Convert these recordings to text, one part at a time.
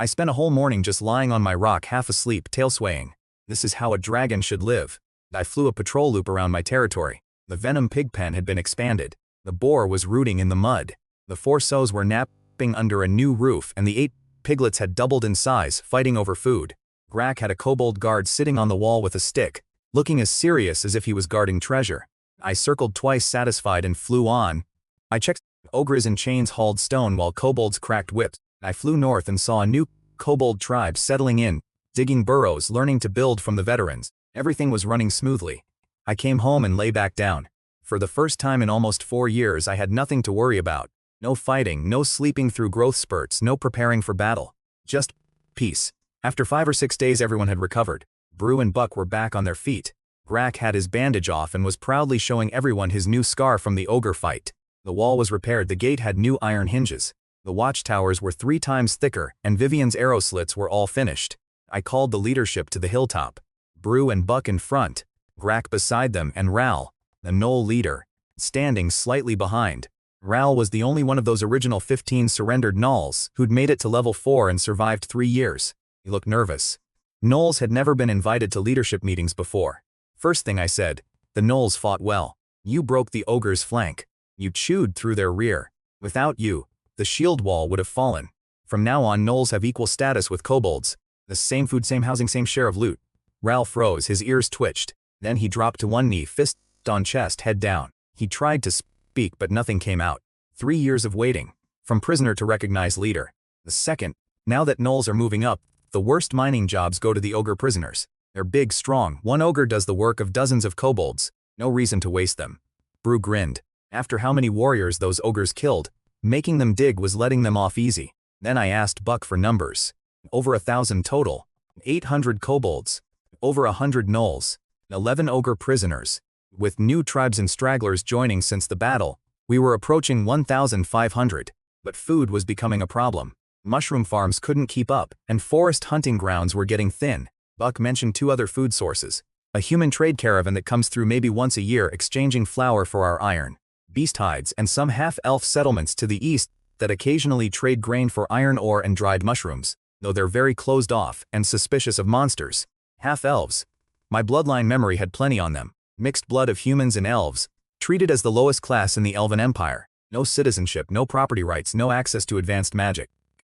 I spent a whole morning just lying on my rock half asleep, tail swaying. This is how a dragon should live. I flew a patrol loop around my territory. The venom pig pen had been expanded. The boar was rooting in the mud. The 4 sows were napping under a new roof, and the 8 piglets had doubled in size, fighting over food. Grak had a kobold guard sitting on the wall with a stick, looking as serious as if he was guarding treasure. I circled twice satisfied and flew on. I checked ogres in chains hauled stone while kobolds cracked whips. I flew north and saw a new kobold tribe settling in, digging burrows, learning to build from the veterans. Everything was running smoothly. I came home and lay back down. For the first time in almost 4 years I had nothing to worry about. No fighting, no sleeping through growth spurts, no preparing for battle. Just peace. After 5 or 6 days everyone had recovered. Brew and Buck were back on their feet. Grak had his bandage off and was proudly showing everyone his new scar from the ogre fight. The wall was repaired, the gate had new iron hinges. The watchtowers were 3 times thicker, and Vivian's arrow slits were all finished. I called the leadership to the hilltop. Brew and Buck in front, Grak beside them, and Ral, the gnoll leader, standing slightly behind. Ral was the only one of those original 15 surrendered gnolls who'd made it to level 4 and survived 3 years. He looked nervous. Gnolls had never been invited to leadership meetings before. First thing I said, the gnolls fought well. You broke the ogre's flank. You chewed through their rear. Without you, the shield wall would have fallen. From now on gnolls have equal status with kobolds. The same food, same housing, same share of loot. Ral froze, his ears twitched. Then he dropped to one knee, fist on chest, head down. He tried to speak but nothing came out. 3 years of waiting. From prisoner to recognized leader. The second, now that gnolls are moving up, the worst mining jobs go to the ogre prisoners. They're big, strong. One ogre does the work of dozens of kobolds. No reason to waste them. Brew grinned. After how many warriors those ogres killed, making them dig was letting them off easy. Then I asked Buck for numbers. Over 1,000 total. 800 kobolds. Over 100 gnolls. 11 ogre prisoners. With new tribes and stragglers joining since the battle, we were approaching 1,500. But food was becoming a problem. Mushroom farms couldn't keep up, and forest hunting grounds were getting thin. Buck mentioned 2 other food sources. A human trade caravan that comes through maybe once a year exchanging flour for our iron. Beast hides, and some half-elf settlements to the east that occasionally trade grain for iron ore and dried mushrooms, though they're very closed off and suspicious of monsters. Half-elves. My bloodline memory had plenty on them. Mixed blood of humans and elves, treated as the lowest class in the Elven Empire. No citizenship, no property rights, no access to advanced magic.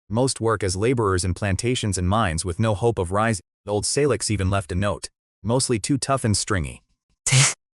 Most work as laborers in plantations and mines with no hope of rising. Old Salix even left a note. Mostly too tough and stringy.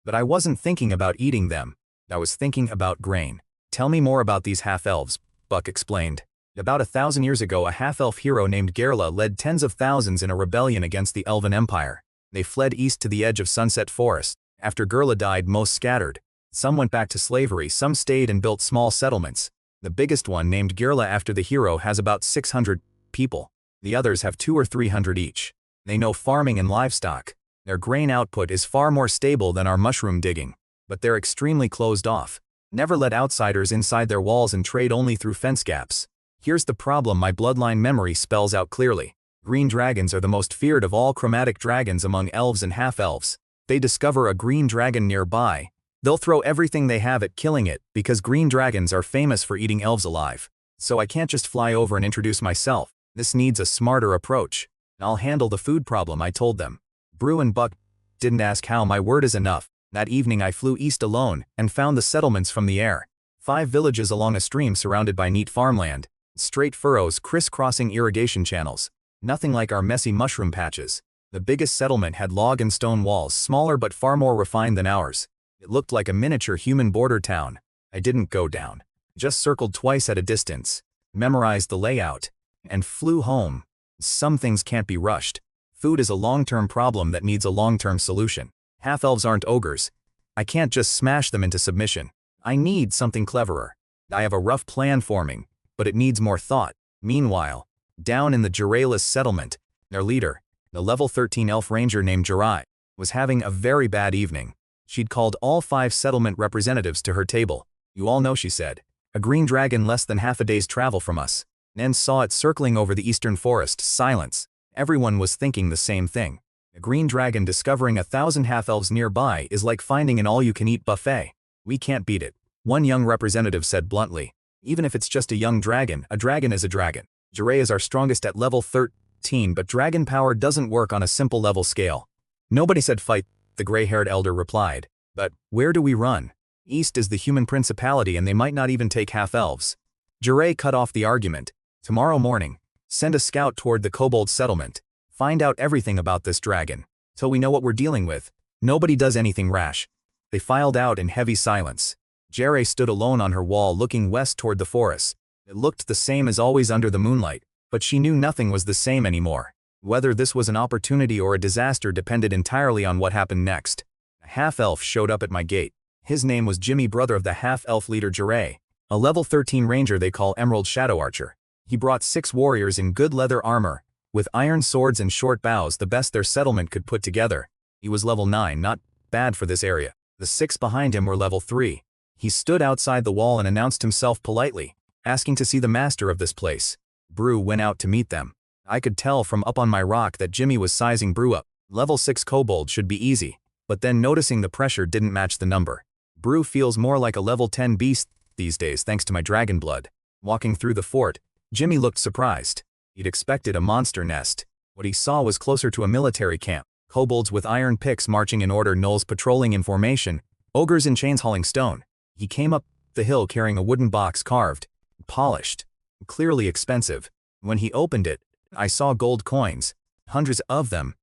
But I wasn't thinking about eating them. I was thinking about grain. Tell me more about these half-elves, Buck explained. About 1,000 years ago a half-elf hero named Geary led tens of thousands in a rebellion against the Elven Empire. They fled east to the edge of Sunset Forest. After Geary died, most scattered. Some went back to slavery, some stayed and built small settlements. The biggest one, named Geary after the hero, has about 600 people. The others have 200 or 300 each. They know farming and livestock. Their grain output is far more stable than our mushroom digging. But they're extremely closed off. Never let outsiders inside their walls and trade only through fence gaps. Here's the problem my bloodline memory spells out clearly. Green dragons are the most feared of all chromatic dragons among elves and half-elves. They discover a green dragon nearby. They'll throw everything they have at killing it, because green dragons are famous for eating elves alive. So I can't just fly over and introduce myself. This needs a smarter approach. I'll handle the food problem, I told them. Brew and Buck didn't ask how, my word is enough. That evening I flew east alone and found the settlements from the air. 5 villages along a stream surrounded by neat farmland. Straight furrows crisscrossing irrigation channels. Nothing like our messy mushroom patches. The biggest settlement had log and stone walls, smaller but far more refined than ours. It looked like a miniature human border town. I didn't go down. Just circled twice at a distance. Memorized the layout. And flew home. Some things can't be rushed. Food is a long-term problem that needs a long-term solution. Half-elves aren't ogres. I can't just smash them into submission. I need something cleverer. I have a rough plan forming, but it needs more thought. Meanwhile, down in the Geary settlement, their leader, the level 13 elf ranger named Geary, was having a very bad evening. She'd called all 5 settlement representatives to her table. You all know, she said, a green dragon less than half a day's travel from us. Nen saw it circling over the eastern forest. Silence. Everyone was thinking the same thing. A green dragon discovering 1,000 half-elves nearby is like finding an all-you-can-eat buffet. We can't beat it. One young representative said bluntly. Even if it's just a young dragon is a dragon. Geary is our strongest at level 13, but dragon power doesn't work on a simple level scale. Nobody said fight, the gray-haired elder replied. But where do we run? East is the human principality and they might not even take half-elves. Geary cut off the argument. Tomorrow morning, send a scout toward the Kobold settlement. Find out everything about this dragon. Till we know what we're dealing with. Nobody does anything rash. They filed out in heavy silence. Geary stood alone on her wall looking west toward the forest. It looked the same as always under the moonlight, but she knew nothing was the same anymore. Whether this was an opportunity or a disaster depended entirely on what happened next. A half-elf showed up at my gate. His name was Jimmy, brother of the half-elf leader Geary, a level 13 ranger they call Emerald Shadow Archer. He brought 6 warriors in good leather armor, with iron swords and short bows, the best their settlement could put together. He was level 9, not bad for this area. The 6 behind him were level 3. He stood outside the wall and announced himself politely, asking to see the master of this place. Brew went out to meet them. I could tell from up on my rock that Jimmy was sizing Brew up. Level 6 Kobold should be easy, but then noticing the pressure didn't match the number. Brew feels more like a level 10 beast these days thanks to my dragon blood. Walking through the fort, Jimmy looked surprised. He'd expected a monster nest. What he saw was closer to a military camp. Kobolds with iron picks marching in order, gnolls patrolling in formation, ogres in chains hauling stone. He came up the hill carrying a wooden box carved, polished, clearly expensive. When he opened it, I saw gold coins, hundreds of them,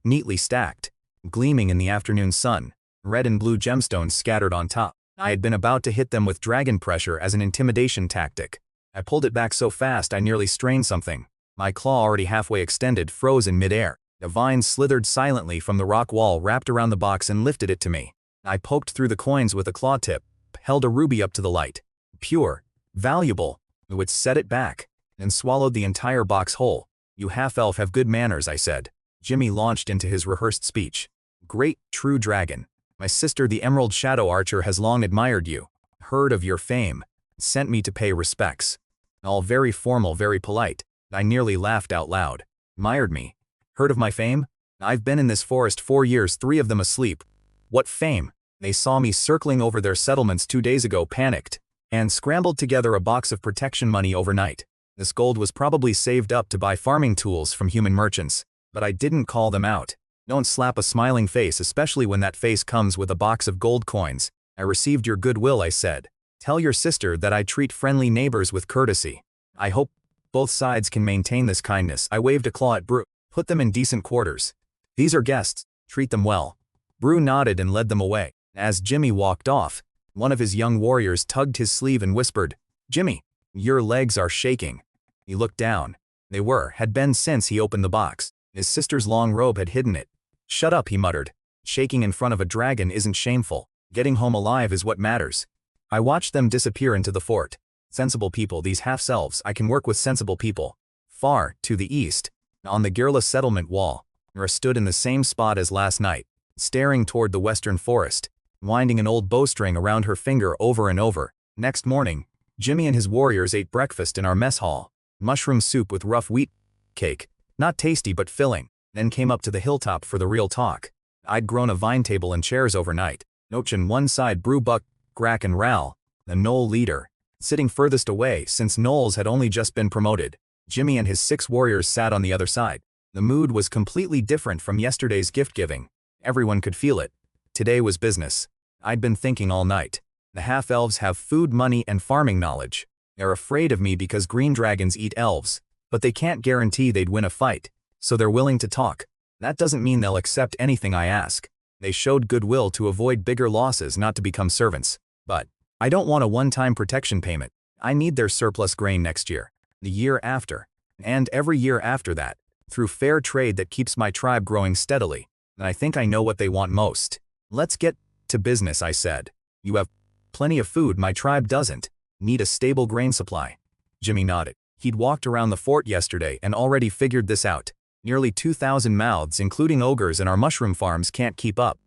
neatly stacked, gleaming in the afternoon sun, red and blue gemstones scattered on top. I had been about to hit them with dragon pressure as an intimidation tactic. I pulled it back so fast I nearly strained something. My claw, already halfway extended, froze in midair. A vine slithered silently from the rock wall, wrapped around the box and lifted it to me. I poked through the coins with a claw tip, held a ruby up to the light. Pure, valuable, which set it back, and swallowed the entire box whole. You half-elf have good manners, I said. Jimmy launched into his rehearsed speech. Great, true dragon. My sister the Emerald Shadow Archer has long admired you, heard of your fame, sent me to pay respects. All very formal, very polite. I nearly laughed out loud. Admired me? Heard of my fame? I've been in this forest 4 years, 3 of them asleep. What fame? They saw me circling over their settlements 2 days ago, panicked, and scrambled together a box of protection money overnight. This gold was probably saved up to buy farming tools from human merchants, but I didn't call them out. Don't slap a smiling face, especially when that face comes with a box of gold coins. I received your goodwill, I said. Tell your sister that I treat friendly neighbors with courtesy. I hope both sides can maintain this kindness. I waved a claw at Brew. Put them in decent quarters. These are guests, treat them well. Brew nodded and led them away. As Jimmy walked off, one of his young warriors tugged his sleeve and whispered, Jimmy, your legs are shaking. He looked down. They had been since he opened the box. His sister's long robe had hidden it. Shut up, he muttered. Shaking in front of a dragon isn't shameful. Getting home alive is what matters. I watched them disappear into the fort. Sensible people, these half-selves. I can work with sensible people. Far to the east, on the Geary settlement wall, Nora stood in the same spot as last night, staring toward the western forest, winding an old bowstring around her finger over and over. Next morning, Jimmy and his warriors ate breakfast in our mess hall. Mushroom soup with rough wheat cake, not tasty but filling, then came up to the hilltop for the real talk. I'd grown a vine table and chairs overnight. Noach on one side, Brew, Buck, Grack and Ral, the gnoll leader, sitting furthest away since gnolls had only just been promoted. Jimmy and his 6 warriors sat on the other side. The mood was completely different from yesterday's gift-giving. Everyone could feel it. Today was business. I'd been thinking all night. The half-elves have food, money, and farming knowledge. They're afraid of me because green dragons eat elves, but they can't guarantee they'd win a fight, so they're willing to talk. That doesn't mean they'll accept anything I ask. They showed goodwill to avoid bigger losses, not to become servants. But I don't want a one-time protection payment. I need their surplus grain next year, the year after, and every year after that, through fair trade that keeps my tribe growing steadily. And I think I know what they want most. Let's get to business, I said. You have plenty of food, my tribe doesn't. Need a stable grain supply. Jimmy nodded. He'd walked around the fort yesterday and already figured this out. Nearly 2,000 mouths, including ogres, and our mushroom farms can't keep up.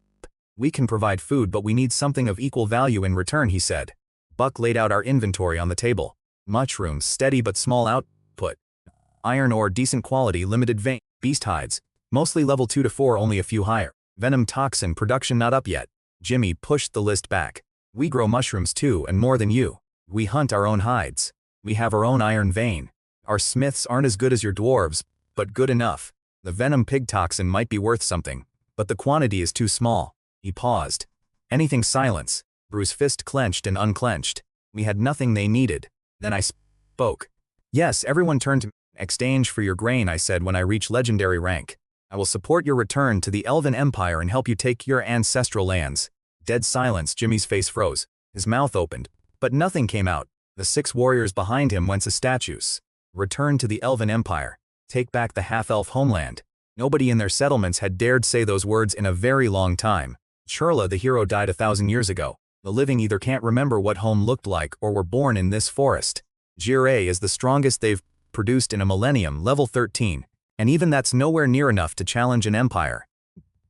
We can provide food, but we need something of equal value in return, he said. Buck laid out our inventory on the table. Mushrooms, steady but small output. Iron ore, decent quality, limited vein. Beast hides, mostly level 2 to 4, only a few higher. Venom toxin production not up yet. Jimmy pushed the list back. We grow mushrooms too, and more than you. We hunt our own hides. We have our own iron vein. Our smiths aren't as good as your dwarves, but good enough. The venom pig toxin might be worth something, but the quantity is too small. He paused. Anything silence. Bruce's fist clenched and unclenched. We had nothing they needed. Then I spoke. Yes, everyone turned to me. Exchange for your grain, I said when I reach legendary rank. I will support your return to the Elven Empire and help you take your ancestral lands. Dead silence. Jimmy's face froze. His mouth opened, but nothing came out. The 6 warriors behind him went to statues. Return to the Elven Empire. Take back the half-elf homeland. Nobody in their settlements had dared say those words in a very long time. Churla, the hero, died 1,000 years ago. The living either can't remember what home looked like or were born in this forest. Geary is the strongest they've produced in a millennium, level 13, and even that's nowhere near enough to challenge an empire.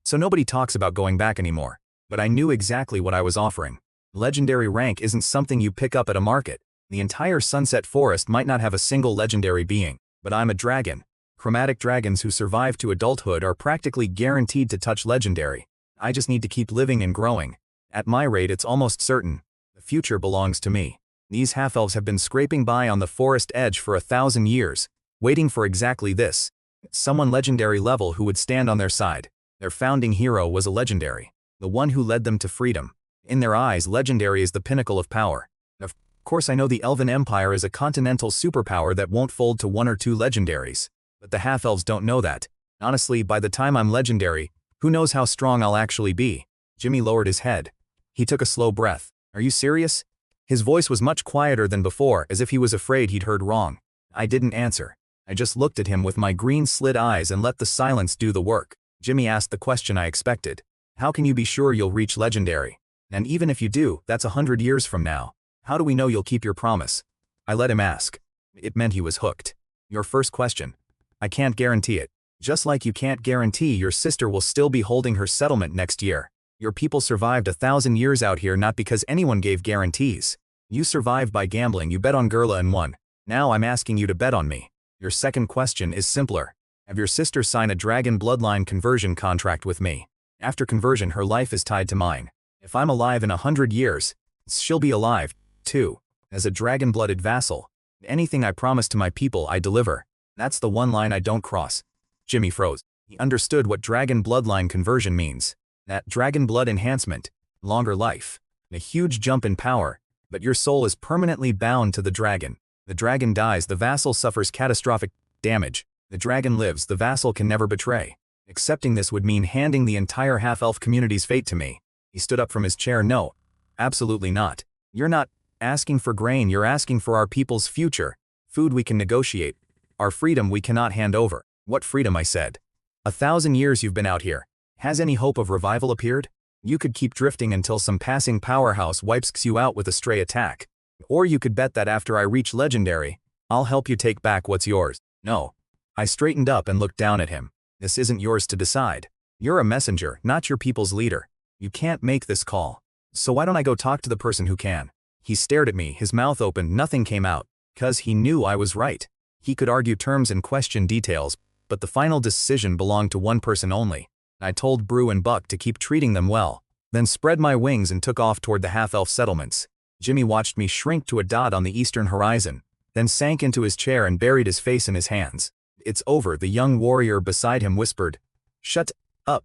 So nobody talks about going back anymore. But I knew exactly what I was offering. Legendary rank isn't something you pick up at a market. The entire Sunset Forest might not have a single legendary being, but I'm a dragon. Chromatic dragons who survive to adulthood are practically guaranteed to touch legendary. I just need to keep living and growing. At my rate, it's almost certain. The future belongs to me. These half-elves have been scraping by on the forest edge for 1,000 years, waiting for exactly this. Someone legendary level who would stand on their side. Their founding hero was a legendary. The one who led them to freedom. In their eyes, legendary is the pinnacle of power. Of course, I know the Elven Empire is a continental superpower that won't fold to 1 or 2 legendaries. But the half-elves don't know that. Honestly, by the time I'm legendary, who knows how strong I'll actually be? Jimmy lowered his head. He took a slow breath. Are you serious? His voice was much quieter than before, as if he was afraid he'd heard wrong. I didn't answer. I just looked at him with my green-slit eyes and let the silence do the work. Jimmy asked the question I expected. How can you be sure you'll reach legendary? And even if you do, that's 100 years from now. How do we know you'll keep your promise? I let him ask. It meant he was hooked. Your first question. I can't guarantee it. Just like you can't guarantee your sister will still be holding her settlement next year. Your people survived 1,000 years out here not because anyone gave guarantees. You survived by gambling. You bet on Gurla and won. Now I'm asking you to bet on me. Your second question is simpler. Have your sister sign a dragon bloodline conversion contract with me? After conversion, her life is tied to mine. If I'm alive in 100 years, she'll be alive, too. As a dragon-blooded vassal. Anything I promise to my people, I deliver. That's the one line I don't cross. Jimmy froze. He understood what dragon bloodline conversion means. That dragon blood enhancement, longer life, a huge jump in power, but your soul is permanently bound to the dragon. The dragon dies, the vassal suffers catastrophic damage. The dragon lives, the vassal can never betray. Accepting this would mean handing the entire half-elf community's fate to me. He stood up from his chair. No, absolutely not. You're not asking for grain, you're asking for our people's future. Food we can negotiate. Our freedom we cannot hand over. What freedom, I said. 1,000 years you've been out here. Has any hope of revival appeared? You could keep drifting until some passing powerhouse wipes you out with a stray attack. Or you could bet that after I reach legendary, I'll help you take back what's yours. No. I straightened up and looked down at him. This isn't yours to decide. You're a messenger, not your people's leader. You can't make this call. So why don't I go talk to the person who can? He stared at me, his mouth open, nothing came out. 'Cause he knew I was right. He could argue terms and question details, but the final decision belonged to one person only. I told Brew and Buck to keep treating them well, then spread my wings and took off toward the half-elf settlements. Jimmy watched me shrink to a dot on the eastern horizon, then sank into his chair and buried his face in his hands. It's over, the young warrior beside him whispered. Shut up,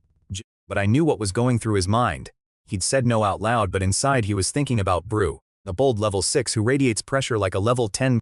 but I knew what was going through his mind. He'd said no out loud, but inside he was thinking about Brew, the bold level 6 who radiates pressure like a level 10,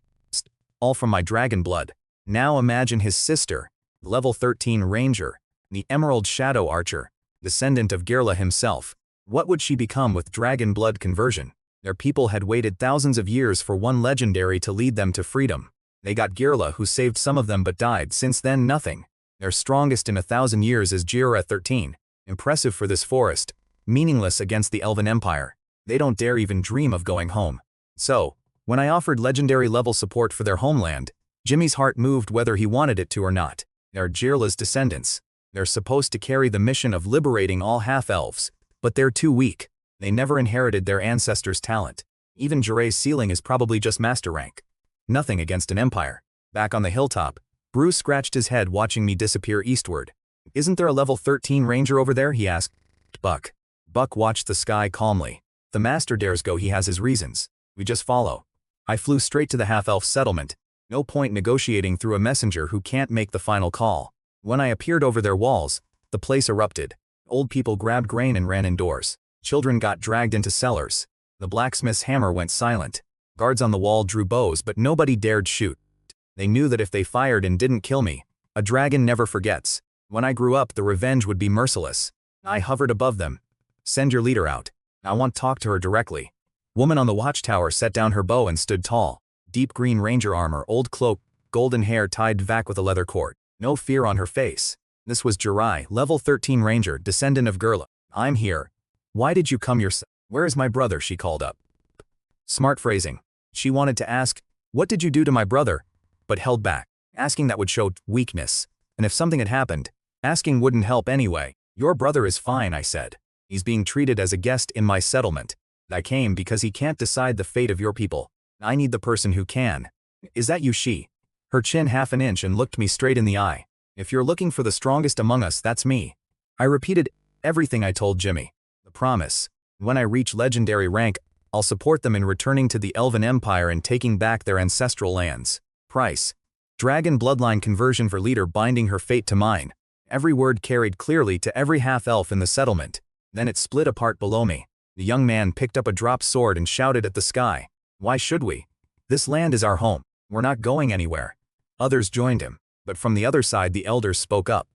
all from my dragon blood. Now imagine his sister, level 13 ranger, the Emerald Shadow Archer, descendant of Gurla himself. What would she become with dragon blood conversion? Their people had waited thousands of years for one legendary to lead them to freedom. They got Gurla, who saved some of them but died. Since then, nothing. Their strongest in 1,000 years is Geary at 13. Impressive for this forest. Meaningless against the Elven Empire. They don't dare even dream of going home. So, when I offered legendary level support for their homeland, Jimmy's heart moved whether he wanted it to or not. They're Gearla's descendants. They're supposed to carry the mission of liberating all half-elves, but they're too weak. They never inherited their ancestors' talent. Even Geary's ceiling is probably just master rank. Nothing against an empire. Back on the hilltop, Bruce scratched his head watching me disappear eastward. Isn't there a level 13 ranger over there? He asked. Buck. Buck watched the sky calmly. The master dares go, he has his reasons. We just follow. I flew straight to the half-elf settlement. No point negotiating through a messenger who can't make the final call. When I appeared over their walls, the place erupted. Old people grabbed grain and ran indoors. Children got dragged into cellars. The blacksmith's hammer went silent. Guards on the wall drew bows, but nobody dared shoot. They knew that if they fired and didn't kill me, a dragon never forgets. When I grew up, the revenge would be merciless. I hovered above them. Send your leader out. I want to talk to her directly. Woman on the watchtower set down her bow and stood tall. Deep green ranger armor, old cloak, golden hair tied back with a leather cord. No fear on her face. This was Geary, level 13 ranger, descendant of Gurla. I'm here. Why did you come yourself? Where is my brother? She called up. Smart phrasing. She wanted to ask, what did you do to my brother? But held back. Asking that would show weakness. And if something had happened, asking wouldn't help anyway. Your brother is fine, I said. He's being treated as a guest in my settlement. I came because he can't decide the fate of your people. I need the person who can. Is that you? She. Her chin half an inch and looked me straight in the eye. If you're looking for the strongest among us, that's me. I repeated everything I told Jimmy. The promise. When I reach legendary rank, I'll support them in returning to the Elven Empire and taking back their ancestral lands. Price. Dragon bloodline conversion for leader binding her fate to mine. Every word carried clearly to every half-elf in the settlement. Then it split apart below me. The young man picked up a dropped sword and shouted at the sky. Why should we? This land is our home. We're not going anywhere. Others joined him. But from the other side the elders spoke up.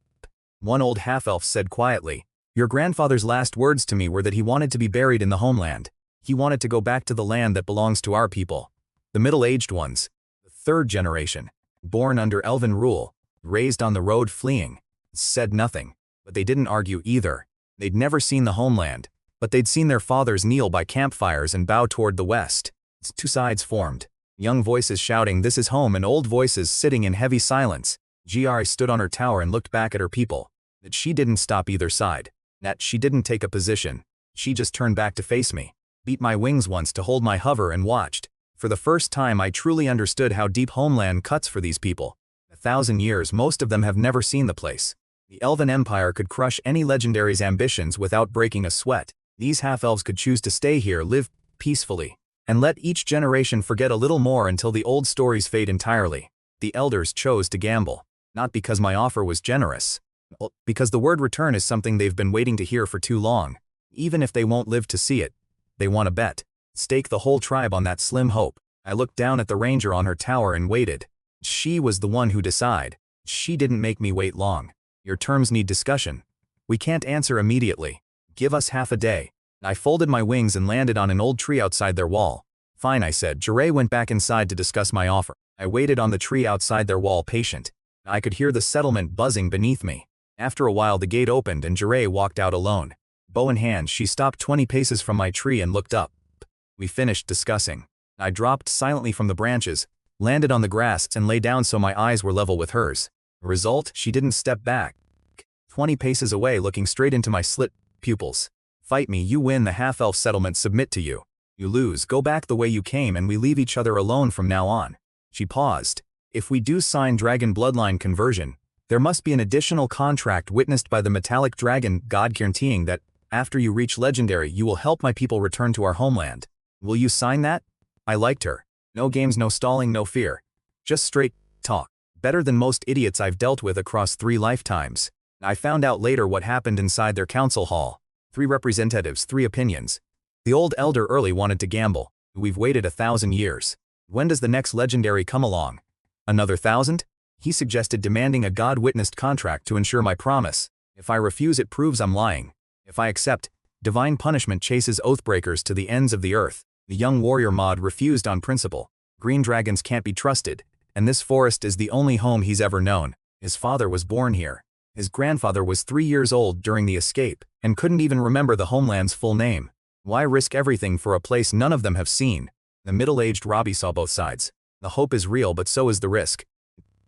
One old half-elf said quietly, your grandfather's last words to me were that he wanted to be buried in the homeland. He wanted to go back to the land that belongs to our people. The middle-aged ones, the third generation, born under elven rule, raised on the road fleeing, said nothing. But they didn't argue either. They'd never seen the homeland, but they'd seen their fathers kneel by campfires and bow toward the west. Two sides formed. Young voices shouting, this is home, and old voices sitting in heavy silence. Geary stood on her tower and looked back at her people. That she didn't stop either side. That she didn't take a position. She just turned back to face me. Beat my wings once to hold my hover and watched. For the first time I truly understood how deep homeland cuts for these people. 1,000 years, most of them have never seen the place. The Elven Empire could crush any legendary's ambitions without breaking a sweat. These half-elves could choose to stay here, live peacefully, and let each generation forget a little more until the old stories fade entirely. The elders chose to gamble. Not because my offer was generous. Because the word return is something they've been waiting to hear for too long. Even if they won't live to see it, they want to bet. Stake the whole tribe on that slim hope. I looked down at the ranger on her tower and waited. She was the one who decided. She didn't make me wait long. Your terms need discussion. We can't answer immediately. Give us half a day. I folded my wings and landed on an old tree outside their wall. Fine, I said. Geary went back inside to discuss my offer. I waited on the tree outside their wall, patient. I could hear the settlement buzzing beneath me. After a while the gate opened and Geary walked out alone. Bow in hand, she stopped 20 paces from my tree and looked up. We finished discussing. I dropped silently from the branches, landed on the grass and lay down so my eyes were level with hers. The result, she didn't step back. 20 paces away, looking straight into my slit pupils. Fight me, you win, the half-elf settlement submit to you. You lose, go back the way you came and we leave each other alone from now on. She paused. If we do sign dragon bloodline conversion, there must be an additional contract witnessed by the metallic dragon god guaranteeing that, after you reach legendary, you will help my people return to our homeland. Will you sign that? I liked her. No games, no stalling, no fear. Just straight talk. Better than most idiots I've dealt with across 3 lifetimes. I found out later what happened inside their council hall. 3 representatives, 3 opinions. The old elder early wanted to gamble. We've waited 1,000 years. When does the next legendary come along? Another 1,000? He suggested demanding a god-witnessed contract to ensure my promise. If I refuse, it proves I'm lying. If I accept, divine punishment chases oathbreakers to the ends of the earth. The young warrior mod refused on principle. Green dragons can't be trusted, and this forest is the only home he's ever known. His father was born here. His grandfather was 3 years old during the escape, and couldn't even remember the homeland's full name. Why risk everything for a place none of them have seen? The middle-aged Robbie saw both sides. The hope is real, but so is the risk.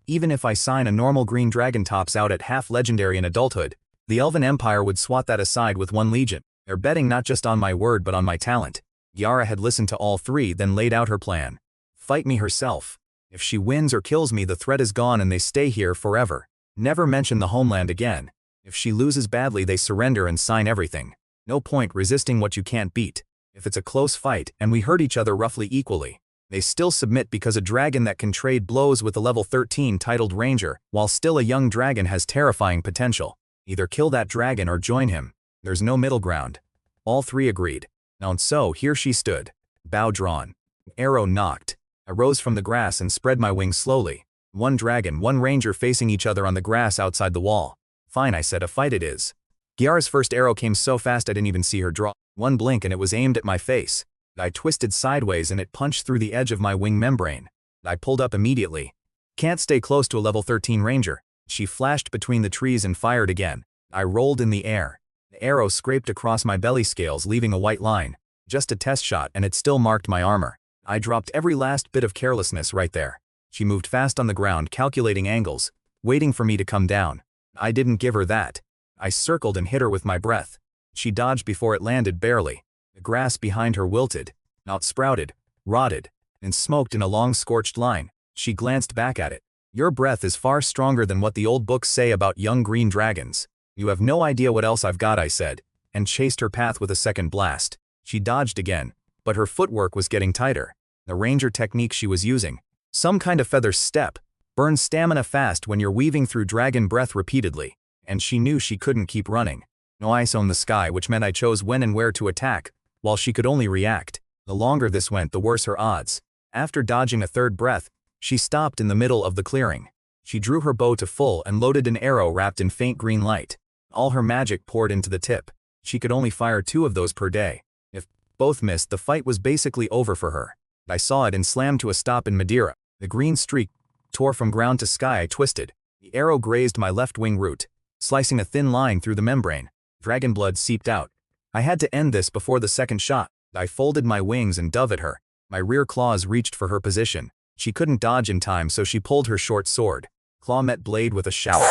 Even if I sign a normal green dragon tops out at half legendary in adulthood, the Elven Empire would swat that aside with 1 legion. They're betting not just on my word but on my talent. Yara had listened to all 3, then laid out her plan. Fight me herself. If she wins or kills me, the threat is gone and they stay here forever. Never mention the homeland again. If she loses badly, they surrender and sign everything. No point resisting what you can't beat. If it's a close fight and we hurt each other roughly equally, They still submit because a dragon that can trade blows with a level 13 titled Ranger, while still a young dragon, has terrifying potential. Either kill that dragon or join him. There's no middle ground. All three agreed. And so here she stood, bow drawn. Arrow knocked. I rose from the grass and spread my wings slowly. One dragon, one ranger facing each other on the grass outside the wall. Fine, I said, a fight it is. Geary's first arrow came so fast I didn't even see her draw. One blink and it was aimed at my face. I twisted sideways and it punched through the edge of my wing membrane. I pulled up immediately. Can't stay close to a level 13 ranger. She flashed between the trees and fired again. I rolled in the air. The arrow scraped across my belly scales, leaving a white line. Just a test shot and it still marked my armor. I dropped every last bit of carelessness right there. She moved fast on the ground, calculating angles, waiting for me to come down. I didn't give her that. I circled and hit her with my breath. She dodged before it landed barely. The grass behind her wilted, outsprouted, rotted, and smoked in a long scorched line. She glanced back at it. Your breath is far stronger than what the old books say about young green dragons. You have no idea what else I've got, I said, and chased her path with a second blast. She dodged again, but her footwork was getting tighter. The ranger technique she was using, some kind of feather step, burns stamina fast when you're weaving through dragon breath repeatedly, and she knew she couldn't keep running. No ice on the sky, which meant I chose when and where to attack, while she could only react. The longer this went, the worse her odds. After dodging a third breath, she stopped in the middle of the clearing. She drew her bow to full and loaded an arrow wrapped in faint green light. All her magic poured into the tip. She could only fire 2 of those per day. If both missed, the fight was basically over for her. I saw it and slammed to a stop in Madeira. The green streak tore from ground to sky. I twisted. The arrow grazed my left wing root, slicing a thin line through the membrane. Dragon blood seeped out. I had to end this before the second shot. I folded my wings and dove at her. My rear claws reached for her position. She couldn't dodge in time, so she pulled her short sword. Claw met blade with a shout.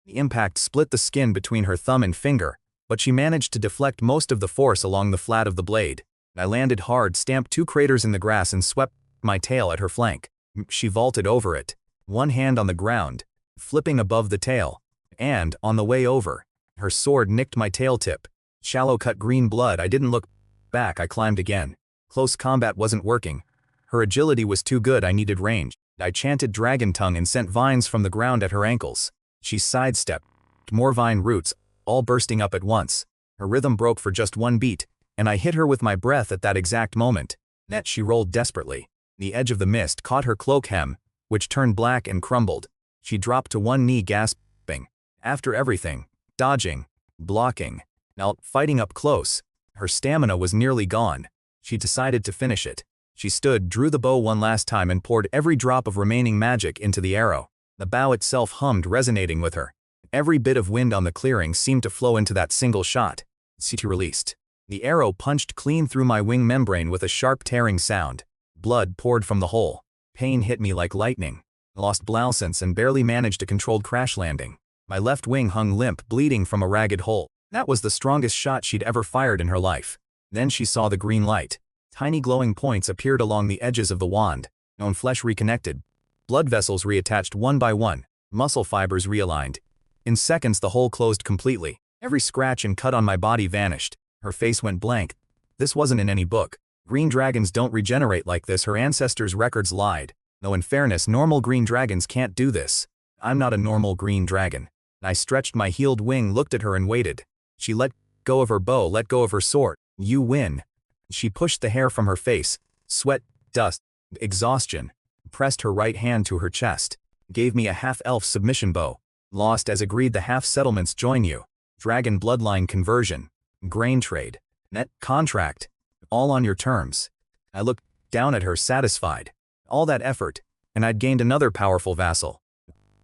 The impact split the skin between her thumb and finger, but she managed to deflect most of the force along the flat of the blade. I landed hard, stamped 2 craters in the grass, and swept my tail at her flank. She vaulted over it, one hand on the ground, flipping above the tail, and, on the way over, her sword nicked my tail tip. Shallow cut green blood. I didn't look back. I climbed again. Close combat wasn't working. Her agility was too good. I needed range. I chanted dragon tongue and sent vines from the ground at her ankles. She sidestepped. More vine roots, all bursting up at once. Her rhythm broke for just 1 beat, and I hit her with my breath at that exact moment. Net, she rolled desperately. The edge of the mist caught her cloak hem, which turned black and crumbled. She dropped to one knee, gasping. After everything, dodging, blocking, now fighting up close, her stamina was nearly gone. She decided to finish it. She stood, drew the bow one last time, and poured every drop of remaining magic into the arrow. The bow itself hummed, resonating with her. Every bit of wind on the clearing seemed to flow into that single shot. She released. The arrow punched clean through my wing membrane with a sharp tearing sound. Blood poured from the hole. Pain hit me like lightning. I lost balance and barely managed a controlled crash landing. My left wing hung limp, bleeding from a ragged hole. That was the strongest shot she'd ever fired in her life. Then she saw the green light. Tiny glowing points appeared along the edges of the wand. Own flesh reconnected. Blood vessels reattached one by one. Muscle fibers realigned. In seconds, the hole closed completely. Every scratch and cut on my body vanished. Her face went blank. This wasn't in any book. Green dragons don't regenerate like this. Her ancestors' records lied. Though in fairness, normal green dragons can't do this. I'm not a normal green dragon. I stretched my healed wing, looked at her, and waited. She let go of her bow, let go of her sword. You win. She pushed the hair from her face. Sweat, dust, exhaustion. Pressed her right hand to her chest. Gave me a half-elf submission bow. Lost as agreed. The half-settlements join you. Dragon bloodline conversion. Grain trade. Net contract. All on your terms. I looked down at her, satisfied. All that effort, and I'd gained another powerful vassal.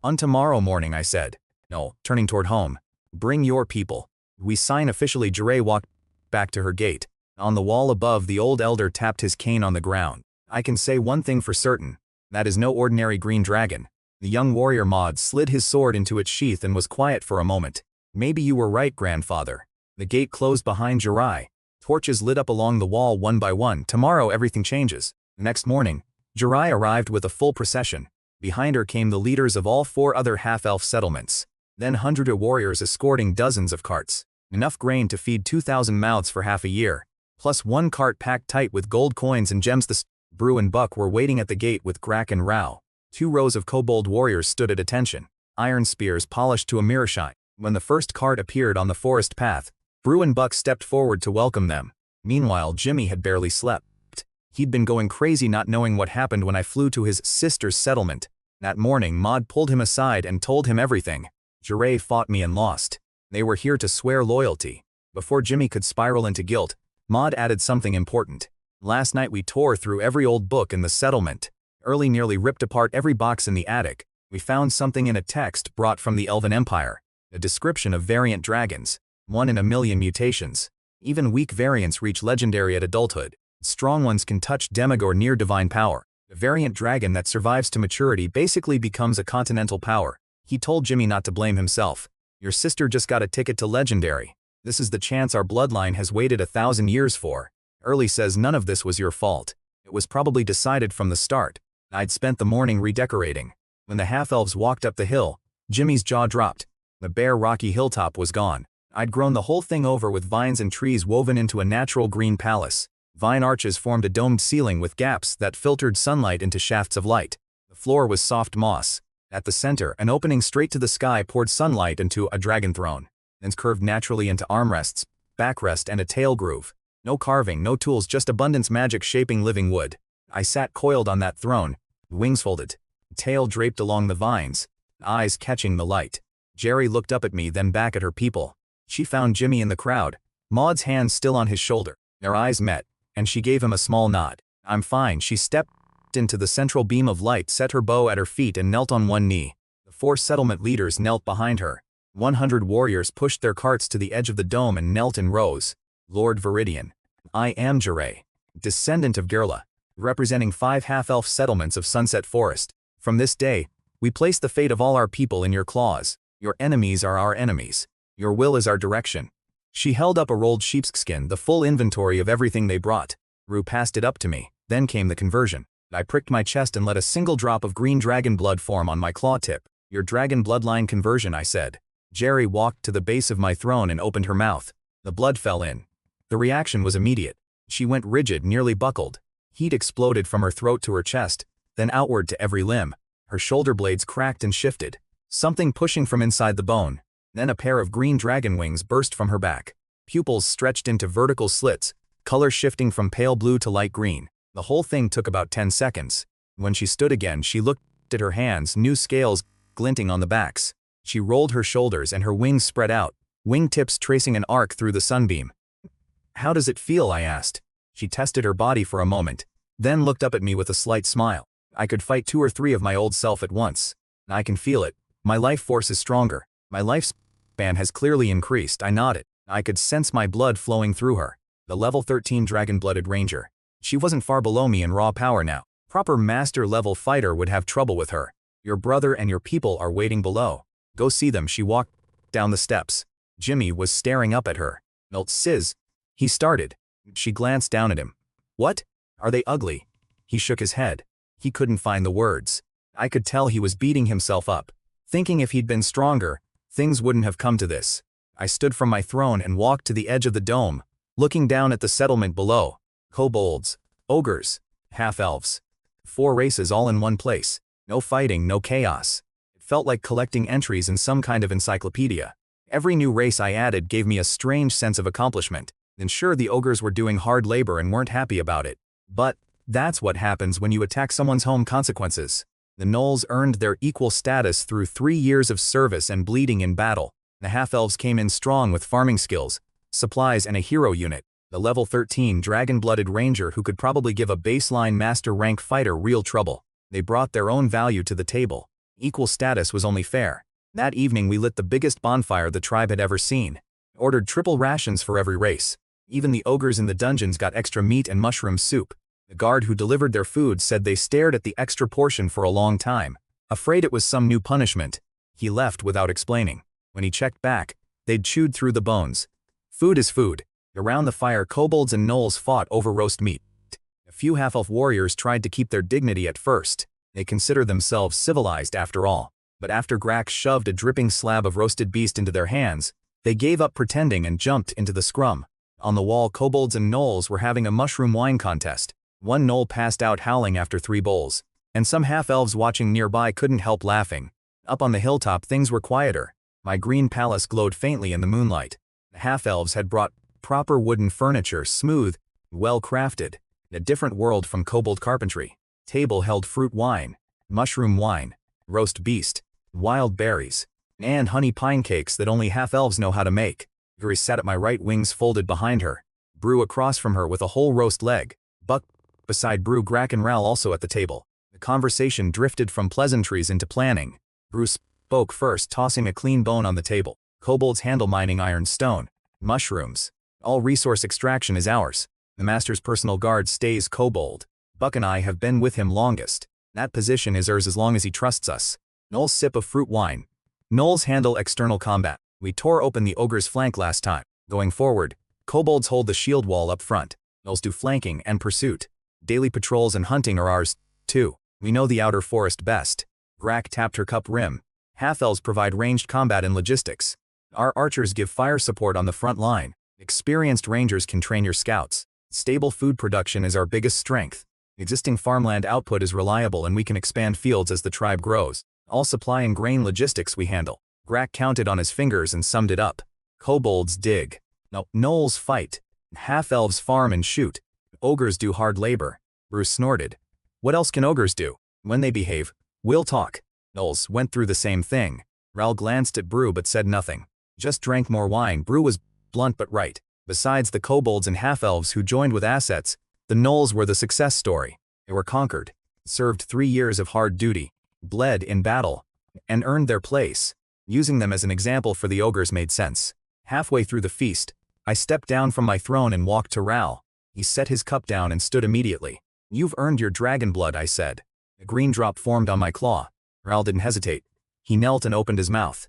On tomorrow morning, I said. No, turning toward home. Bring your people. We sign officially. Geary walked back to her gate. On the wall above, the old elder tapped his cane on the ground. I can say one thing for certain. That is no ordinary green dragon. The young warrior mod slid his sword into its sheath and was quiet for a moment. Maybe you were right, grandfather. The gate closed behind Geary. Torches lit up along the wall one by one. Tomorrow everything changes. The next morning, Geary arrived with a full procession. Behind her came the leaders of all 4 other half-elf settlements. Then hundreds of warriors escorting dozens of carts. Enough grain to feed 2,000 mouths for half a year. Plus 1 cart packed tight with gold coins and gems. The Brew and Buck were waiting at the gate with Grak and Rao. 2 rows of kobold warriors stood at attention, iron spears polished to a mirror shine. When the first cart appeared on the forest path, Brew and Buck stepped forward to welcome them. Meanwhile, Jimmy had barely slept. He'd been going crazy not knowing what happened when I flew to his sister's settlement. That morning, Maud pulled him aside and told him everything. Geary fought me and lost. They were here to swear loyalty. Before Jimmy could spiral into guilt, Maud added something important. Last night we tore through every old book in the settlement. Early nearly ripped apart every box in the attic. We found something in a text brought from the Elven Empire. A description of variant dragons. 1 in a million mutations. Even weak variants reach legendary at adulthood. Strong ones can touch demig or near divine power. A variant dragon that survives to maturity basically becomes a continental power. He told Jimmy not to blame himself. Your sister just got a ticket to legendary. This is the chance our bloodline has waited 1,000 years for. Early says none of this was your fault. It was probably decided from the start. I'd spent the morning redecorating. When the half-elves walked up the hill, Jimmy's jaw dropped. The bare rocky hilltop was gone. I'd grown the whole thing over with vines and trees woven into a natural green palace. Vine arches formed a domed ceiling with gaps that filtered sunlight into shafts of light. The floor was soft moss. At the center, an opening straight to the sky poured sunlight into a dragon throne. Then curved naturally into armrests, backrest and a tail groove. No carving, no tools, just abundance magic shaping living wood. I sat coiled on that throne, wings folded, tail draped along the vines, eyes catching the light. Geary looked up at me, then back at her people. She found Jimmy in the crowd, Maud's hand still on his shoulder. Their eyes met, and she gave him a small nod. I'm fine. She stepped into the central beam of light, set her bow at her feet and knelt on one knee. The 4 settlement leaders knelt behind her. 100 warriors pushed their carts to the edge of the dome and knelt in rows. Lord Viridian. I am Geary, descendant of Gerla, representing 5 half-elf settlements of Sunset Forest. From this day, we place the fate of all our people in your claws. Your enemies are our enemies. Your will is our direction. She held up a rolled sheepskin, the full inventory of everything they brought. Rue passed it up to me. Then came the conversion. I pricked my chest and let a single drop of green dragon blood form on my claw tip. Your dragon bloodline conversion, I said. Geary walked to the base of my throne and opened her mouth. The blood fell in. The reaction was immediate. She went rigid, nearly buckled. Heat exploded from her throat to her chest, then outward to every limb. Her shoulder blades cracked and shifted. Something pushing from inside the bone. Then a pair of green dragon wings burst from her back. Pupils stretched into vertical slits, color shifting from pale blue to light green. The whole thing took about 10 seconds. When she stood again, she looked at her hands, new scales glinting on the backs. She rolled her shoulders and her wings spread out, wingtips tracing an arc through the sunbeam. How does it feel? I asked. She tested her body for a moment, then looked up at me with a slight smile. I could fight 2 or 3 of my old self at once. I can feel it. My life force is stronger. My lifespan has clearly increased. I nodded. I could sense my blood flowing through her. The level 13 dragon-blooded ranger. She wasn't far below me in raw power now. Proper master-level fighter would have trouble with her. Your brother and your people are waiting below. Go see them. She walked down the steps. Jimmy was staring up at her. Milt Sizz. He started. She glanced down at him. What? Are they ugly? He shook his head. He couldn't find the words. I could tell he was beating himself up, thinking if he'd been stronger, things wouldn't have come to this. I stood from my throne and walked to the edge of the dome, looking down at the settlement below. Kobolds, ogres, half-elves. 4 races all in one place. No fighting, no chaos. It felt like collecting entries in some kind of encyclopedia. Every new race I added gave me a strange sense of accomplishment. And sure, the ogres were doing hard labor and weren't happy about it. But that's what happens when you attack someone's home. Consequences. The gnolls earned their equal status through 3 years of service and bleeding in battle. The half-elves came in strong with farming skills, supplies and a hero unit. The level 13 dragon-blooded ranger who could probably give a baseline master rank fighter real trouble. They brought their own value to the table. Equal status was only fair. That evening we lit the biggest bonfire the tribe had ever seen. Ordered triple rations for every race. Even the ogres in the dungeons got extra meat and mushroom soup. The guard who delivered their food said they stared at the extra portion for a long time, afraid it was some new punishment. He left without explaining. When he checked back, they'd chewed through the bones. Food is food. Around the fire, kobolds and gnolls fought over roast meat. A few half-elf warriors tried to keep their dignity at first. They consider themselves civilized after all. But after Grak shoved a dripping slab of roasted beast into their hands, they gave up pretending and jumped into the scrum. On the wall, kobolds and gnolls were having a mushroom wine contest. One gnoll passed out howling after 3 bowls, and some half-elves watching nearby couldn't help laughing. Up on the hilltop things were quieter. My green palace glowed faintly in the moonlight. The half-elves had brought proper wooden furniture, smooth, well-crafted, in a different world from kobold carpentry. Table held fruit wine, mushroom wine, roast beast, wild berries, and honey pine cakes that only half-elves know how to make. Geary sat at my right, wings folded behind her. Brew across from her with a whole roast leg. Buck beside Brew, Grack and Ral also at the table. The conversation drifted from pleasantries into planning. Brew spoke first, tossing a clean bone on the table. Kobolds handle mining iron, stone, mushrooms. All resource extraction is ours. The master's personal guard stays Kobold. Buck and I have been with him longest. That position is ours as long as he trusts us. Gnolls sip of fruit wine. Gnolls handle external combat. We tore open the ogre's flank last time. Going forward, kobolds hold the shield wall up front. Gnolls do flanking and pursuit. Daily patrols and hunting are ours, too. We know the outer forest best. Grack tapped her cup rim. Half-elves provide ranged combat and logistics. Our archers give fire support on the front line. Experienced rangers can train your scouts. Stable food production is our biggest strength. Existing farmland output is reliable and we can expand fields as the tribe grows. All supply and grain logistics we handle. Grack counted on his fingers and summed it up. Kobolds dig. No, gnolls fight. Half-elves farm and shoot. Ogres do hard labor. Bruce snorted. What else can ogres do? When they behave, we'll talk. Gnolls went through the same thing. Ral glanced at Brew but said nothing. Just drank more wine. Brew was blunt but right. Besides the kobolds and half-elves who joined with assets, the gnolls were the success story. They were conquered, served 3 years of hard duty, bled in battle, and earned their place. Using them as an example for the ogres made sense. Halfway through the feast, I stepped down from my throne and walked to Ral. He set his cup down and stood immediately. You've earned your dragon blood, I said. A green drop formed on my claw. Ral didn't hesitate. He knelt and opened his mouth.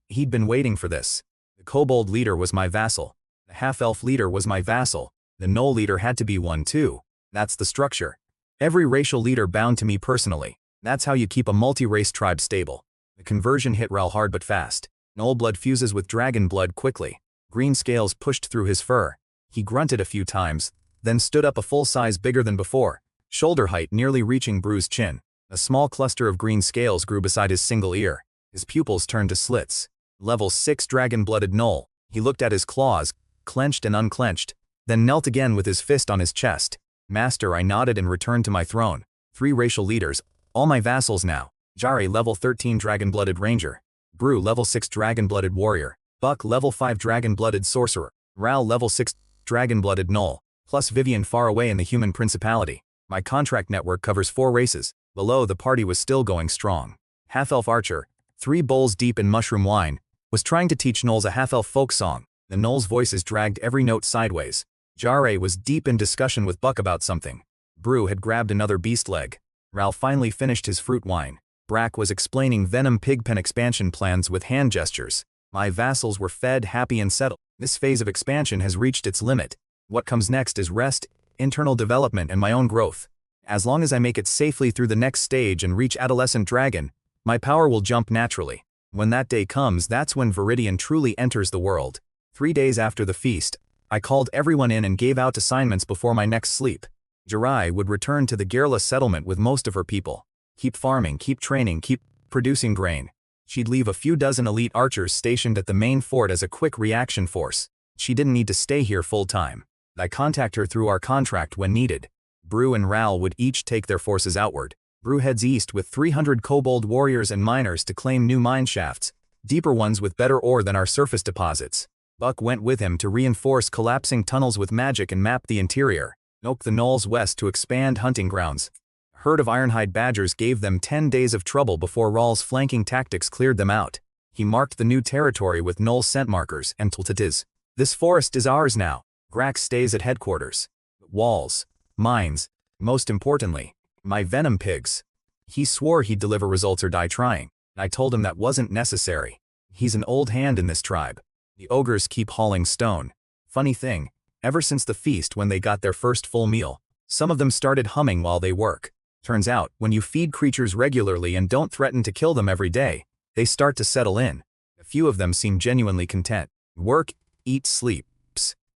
He'd been waiting for this. The kobold leader was my vassal. The half-elf leader was my vassal. The gnoll leader had to be one too. That's the structure. Every racial leader bound to me personally. That's how you keep a multi-race tribe stable. The conversion hit Ral hard but fast. Gnoll blood fuses with dragon blood quickly. Green scales pushed through his fur. He grunted a few times, then stood up a full size bigger than before, shoulder height nearly reaching Brew's chin. A small cluster of green scales grew beside his single ear. His pupils turned to slits. Level 6 dragon-blooded gnoll. He looked at his claws, clenched and unclenched, then knelt again with his fist on his chest. Master, I nodded and returned to my throne. 3 racial leaders, all my vassals now. Geary, level 13 dragon-blooded ranger. Brew, level 6 dragon-blooded warrior. Buck, level 5 dragon-blooded sorcerer. Ral, level 6 dragon-blooded gnoll. Plus Vivian far away in the human principality. My contract network covers 4 races. Below, the party was still going strong. Half-elf archer, 3 bowls deep in mushroom wine, was trying to teach gnolls a half-elf folk song. The gnolls' voices dragged every note sideways. Geary was deep in discussion with Buck about something. Brew had grabbed another beast leg. Ral finally finished his fruit wine. Brack was explaining Venom Pigpen expansion plans with hand gestures. My vassals were fed, happy and settled. This phase of expansion has reached its limit. What comes next is rest, internal development and my own growth. As long as I make it safely through the next stage and reach adolescent dragon, my power will jump naturally. When that day comes, that's when Viridian truly enters the world. 3 days after the feast, I called everyone in and gave out assignments before my next sleep. Geary would return to the Gearla settlement with most of her people. Keep farming, keep training, keep producing grain. She'd leave a few dozen elite archers stationed at the main fort as a quick reaction force. She didn't need to stay here full-time. I contact her through our contract when needed. Brew and Ral would each take their forces outward. Brew heads east with 300 kobold warriors and miners to claim new mine shafts, deeper ones with better ore than our surface deposits. Buck went with him to reinforce collapsing tunnels with magic and map the interior. Oak the gnolls west to expand hunting grounds. A herd of ironhide badgers gave them 10 days of trouble before Ral's flanking tactics cleared them out. He marked the new territory with gnoll scent markers and told it is. This forest is ours now. Grax stays at headquarters. Walls. Mines. Most importantly, my venom pigs. He swore he'd deliver results or die trying. I told him that wasn't necessary. He's an old hand in this tribe. The ogres keep hauling stone. Funny thing, ever since the feast when they got their first full meal, some of them started humming while they work. Turns out, when you feed creatures regularly and don't threaten to kill them every day, they start to settle in. A few of them seem genuinely content. Work, eat, sleep.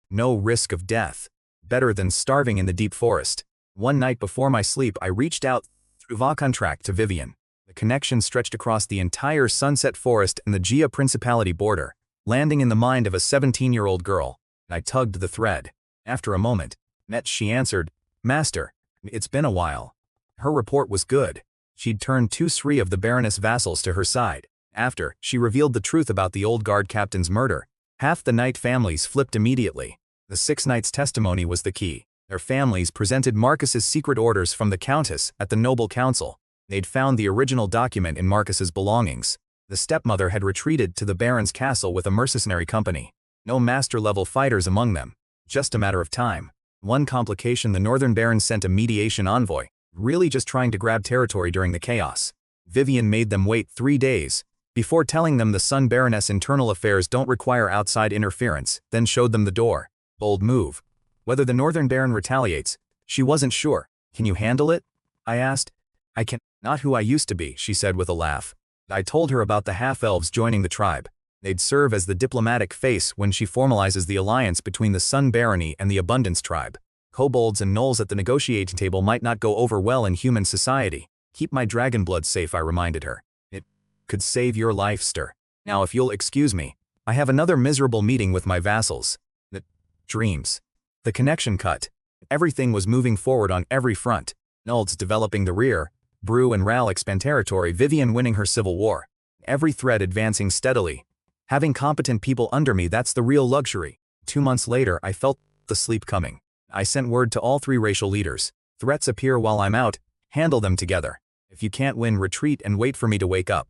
No risk of death. Better than starving in the deep forest. One night before my sleep, I reached out through VA contract to Vivian. The connection stretched across the entire Sunset Forest and the Gia Principality border, landing in the mind of a 17-year-old girl. I tugged the thread. After a moment, she answered, "Master, it's been a while." Her report was good. She'd turned 2-3 of the Baroness vassals to her side. After, she revealed the truth about the old guard captain's murder. Half the Knight families flipped immediately. The 6 Knights' testimony was the key. Their families presented Marcus's secret orders from the Countess at the Noble Council. They'd found the original document in Marcus's belongings. The stepmother had retreated to the Baron's castle with a mercenary company. No master-level fighters among them. Just a matter of time. One complication: the Northern Barons sent a mediation envoy, really just trying to grab territory during the chaos. Vivian made them wait 3 days, before telling them the Sun Baroness' internal affairs don't require outside interference, then showed them the door. Bold move. Whether the Northern Baron retaliates, she wasn't sure. "Can you handle it?" I asked. "I can. Not who I used to be," she said with a laugh. I told her about the half-elves joining the tribe. They'd serve as the diplomatic face when she formalizes the alliance between the Sun Barony and the Abundance tribe. Kobolds and gnolls at the negotiating table might not go over well in human society. "Keep my dragon blood safe," I reminded her. "It could save your life, sir. Now if you'll excuse me, I have another miserable meeting with my vassals." The dreams. The connection cut. Everything was moving forward on every front. Gnolls developing the rear, Brew and Ral expand territory, Vivian winning her civil war. Every thread advancing steadily. Having competent people under me, that's the real luxury. 2 months later, I felt the sleep coming. I sent word to all 3 racial leaders. "Threats appear while I'm out, handle them together. If you can't win, retreat and wait for me to wake up."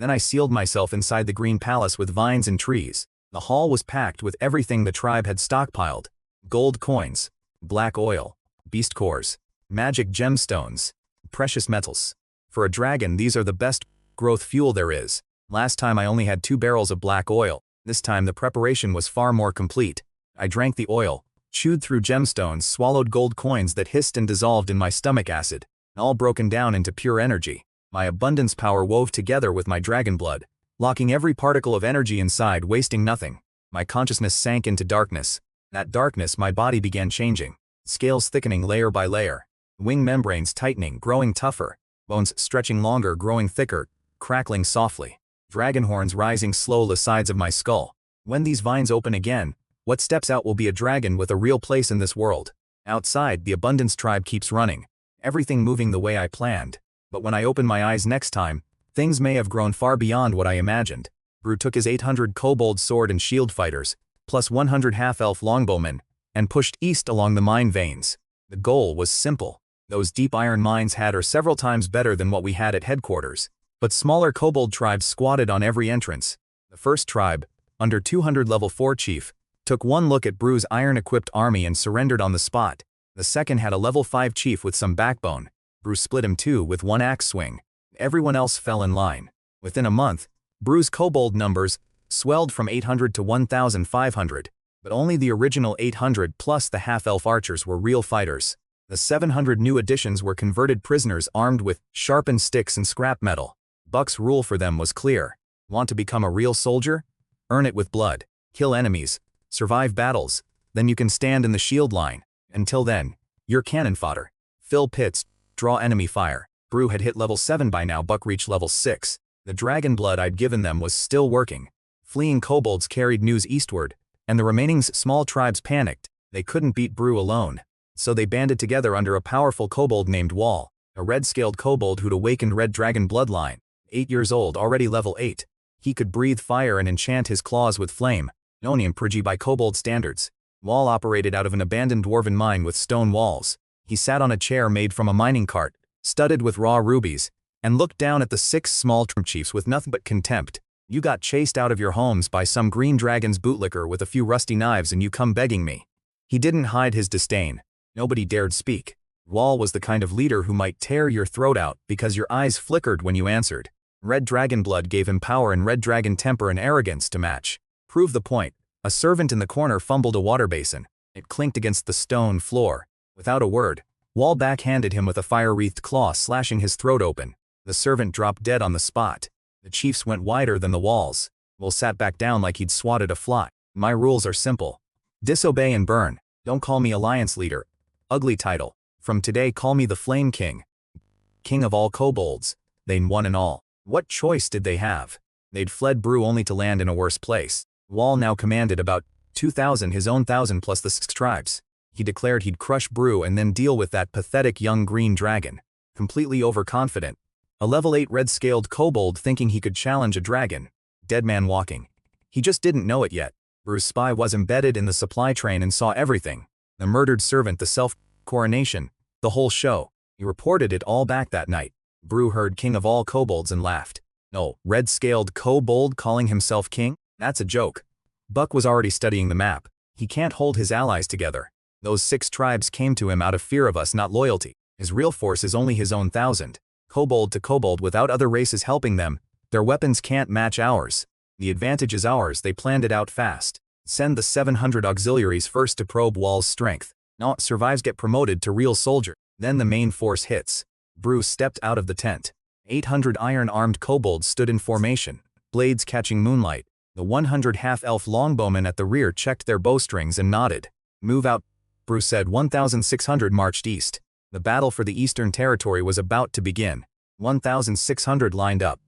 Then I sealed myself inside the Green Palace with vines and trees. The hall was packed with everything the tribe had stockpiled. Gold coins, black oil, beast cores, magic gemstones, precious metals. For a dragon, these are the best growth fuel there is. Last time I only had 2 barrels of black oil. This time the preparation was far more complete. I drank the oil, chewed through gemstones, swallowed gold coins that hissed and dissolved in my stomach acid, all broken down into pure energy. My abundance power wove together with my dragon blood, locking every particle of energy inside, wasting nothing. My consciousness sank into darkness. That darkness, my body began changing. Scales thickening layer by layer. Wing membranes tightening, growing tougher. Bones stretching longer, growing thicker, crackling softly. Dragon horns rising slow the sides of my skull. When these vines open again, what steps out will be a dragon with a real place in this world. Outside, the Abundance tribe keeps running. Everything moving the way I planned. But when I open my eyes next time, things may have grown far beyond what I imagined. Brew took his 800 kobold sword and shield fighters, plus 100 half-elf longbowmen, and pushed east along the mine veins. The goal was simple. Those deep iron mines are several times better than what we had at headquarters. But smaller kobold tribes squatted on every entrance. The first tribe, under 200 level 4 chief, took one look at Brew's iron-equipped army and surrendered on the spot. The second had a level 5 chief with some backbone. Brew split him 2 with one axe swing. Everyone else fell in line. Within a month, Brew's kobold numbers swelled from 800 to 1,500, but only the original 800 plus the half-elf archers were real fighters. The 700 new additions were converted prisoners armed with sharpened sticks and scrap metal. Buck's rule for them was clear. Want to become a real soldier? Earn it with blood. Kill enemies. Survive battles. Then you can stand in the shield line. Until then, you're cannon fodder. Fill pits. Draw enemy fire. Brew had hit level 7 by now. Buck reached level 6. The dragon blood I'd given them was still working. Fleeing kobolds carried news eastward, and the remaining small tribes panicked. They couldn't beat Brew alone. So they banded together under a powerful kobold named Wall, a red-scaled kobold who'd awakened red dragon bloodline. 8 years old, already level 8. He could breathe fire and enchant his claws with flame, Nonium Prigi by kobold standards. Wall operated out of an abandoned dwarven mine with stone walls. He sat on a chair made from a mining cart, studded with raw rubies, and looked down at the 6 small chiefs with nothing but contempt. "You got chased out of your homes by some green dragon's bootlicker with a few rusty knives and you come begging me." He didn't hide his disdain. Nobody dared speak. Wall was the kind of leader who might tear your throat out because your eyes flickered when you answered. Red dragon blood gave him power and red dragon temper and arrogance to match. Prove the point. A servant in the corner fumbled a water basin. It clinked against the stone floor. Without a word, Wall backhanded him with a fire-wreathed claw, slashing his throat open. The servant dropped dead on the spot. The chiefs went wider than the walls. Wall sat back down like he'd swatted a fly. "My rules are simple. Disobey and burn. Don't call me alliance leader. Ugly title. From today call me the Flame King. King of all kobolds. They one and all. What choice did they have? They'd fled Broo only to land in a worse place. Wall now commanded about 2,000, his own 1,000 plus the 6 tribes. He declared he'd crush Broo and then deal with that pathetic young green dragon. Completely overconfident. A level 8 red-scaled kobold thinking he could challenge a dragon. Dead man walking. He just didn't know it yet. Broo's spy was embedded in the supply train and saw everything. The murdered servant, the self-coronation, the whole show. He reported it all back that night. Broo heard king of all kobolds and laughed. No, red-scaled kobold calling himself king? That's a joke. Buck was already studying the map. He can't hold his allies together. Those 6 tribes came to him out of fear of us, not loyalty. His real force is only his own 1,000. Kobold to kobold without other races helping them. Their weapons can't match ours. The advantage is ours. They planned it out fast. Send the 700 auxiliaries first to probe Wall's strength. Not survives get promoted to real soldier. Then the main force hits. Broo stepped out of the tent. 800 iron-armed kobolds stood in formation, blades catching moonlight. The 100 half-elf longbowmen at the rear checked their bowstrings and nodded. Move out, Broo said. 1,600 marched east. The battle for the Eastern Territory was about to begin. 1,600 lined up.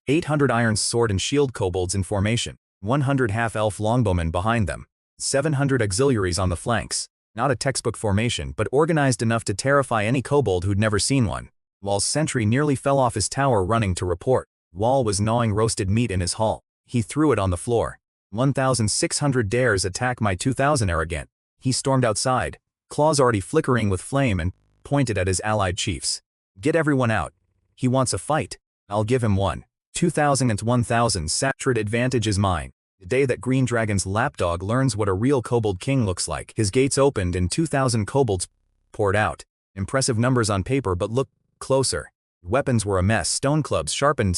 800 iron sword and shield kobolds in formation. 100 half-elf longbowmen behind them. 700 auxiliaries on the flanks. Not a textbook formation, but organized enough to terrify any kobold who'd never seen one. Wall's sentry nearly fell off his tower running to report. Wall was gnawing roasted meat in his hall. He threw it on the floor. 1,600 dares attack my 2,000 arrogant. He stormed outside, claws already flickering with flame, and pointed at his allied chiefs. Get everyone out. He wants a fight. I'll give him one. 2,000 and 1,000 sacred advantage is mine. The day that Green Dragon's lapdog learns what a real kobold king looks like. His gates opened and 2,000 kobolds poured out. Impressive numbers on paper, but look closer. Weapons were a mess. Stone clubs, sharpened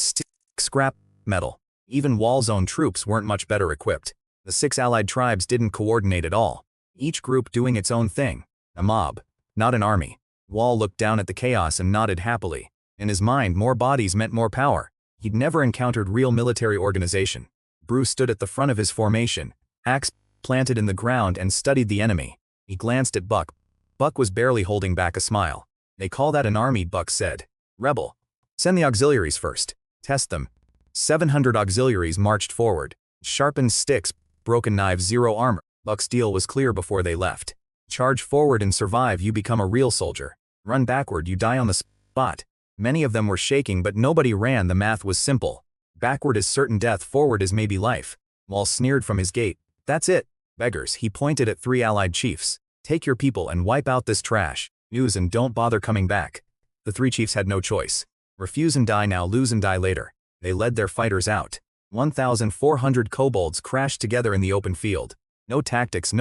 scrap metal. Even Wall's own troops weren't much better equipped. The 6 allied tribes didn't coordinate at all. Each group doing its own thing. A mob, not an army. Wall looked down at the chaos and nodded happily. In his mind, more bodies meant more power. He'd never encountered real military organization. Broo stood at the front of his formation, axe planted in the ground, and studied the enemy. He glanced at Buck. Buck was barely holding back a smile. They call that an army, Buck said. Rebel. Send the auxiliaries first. Test them. 700 auxiliaries marched forward. Sharpened sticks, broken knives, 0 armor. Buck's deal was clear before they left. Charge forward and survive, you become a real soldier. Run backward, you die on the spot. Many of them were shaking, but nobody ran. The math was simple. Backward is certain death, forward is maybe life. Wall sneered from his gate. That's it, beggars. He pointed at 3 allied chiefs. Take your people and wipe out this trash. Use and don't bother coming back. The 3 chiefs had no choice. Refuse and die now, lose and die later. They led their fighters out. 1,400 kobolds crashed together in the open field. No tactics,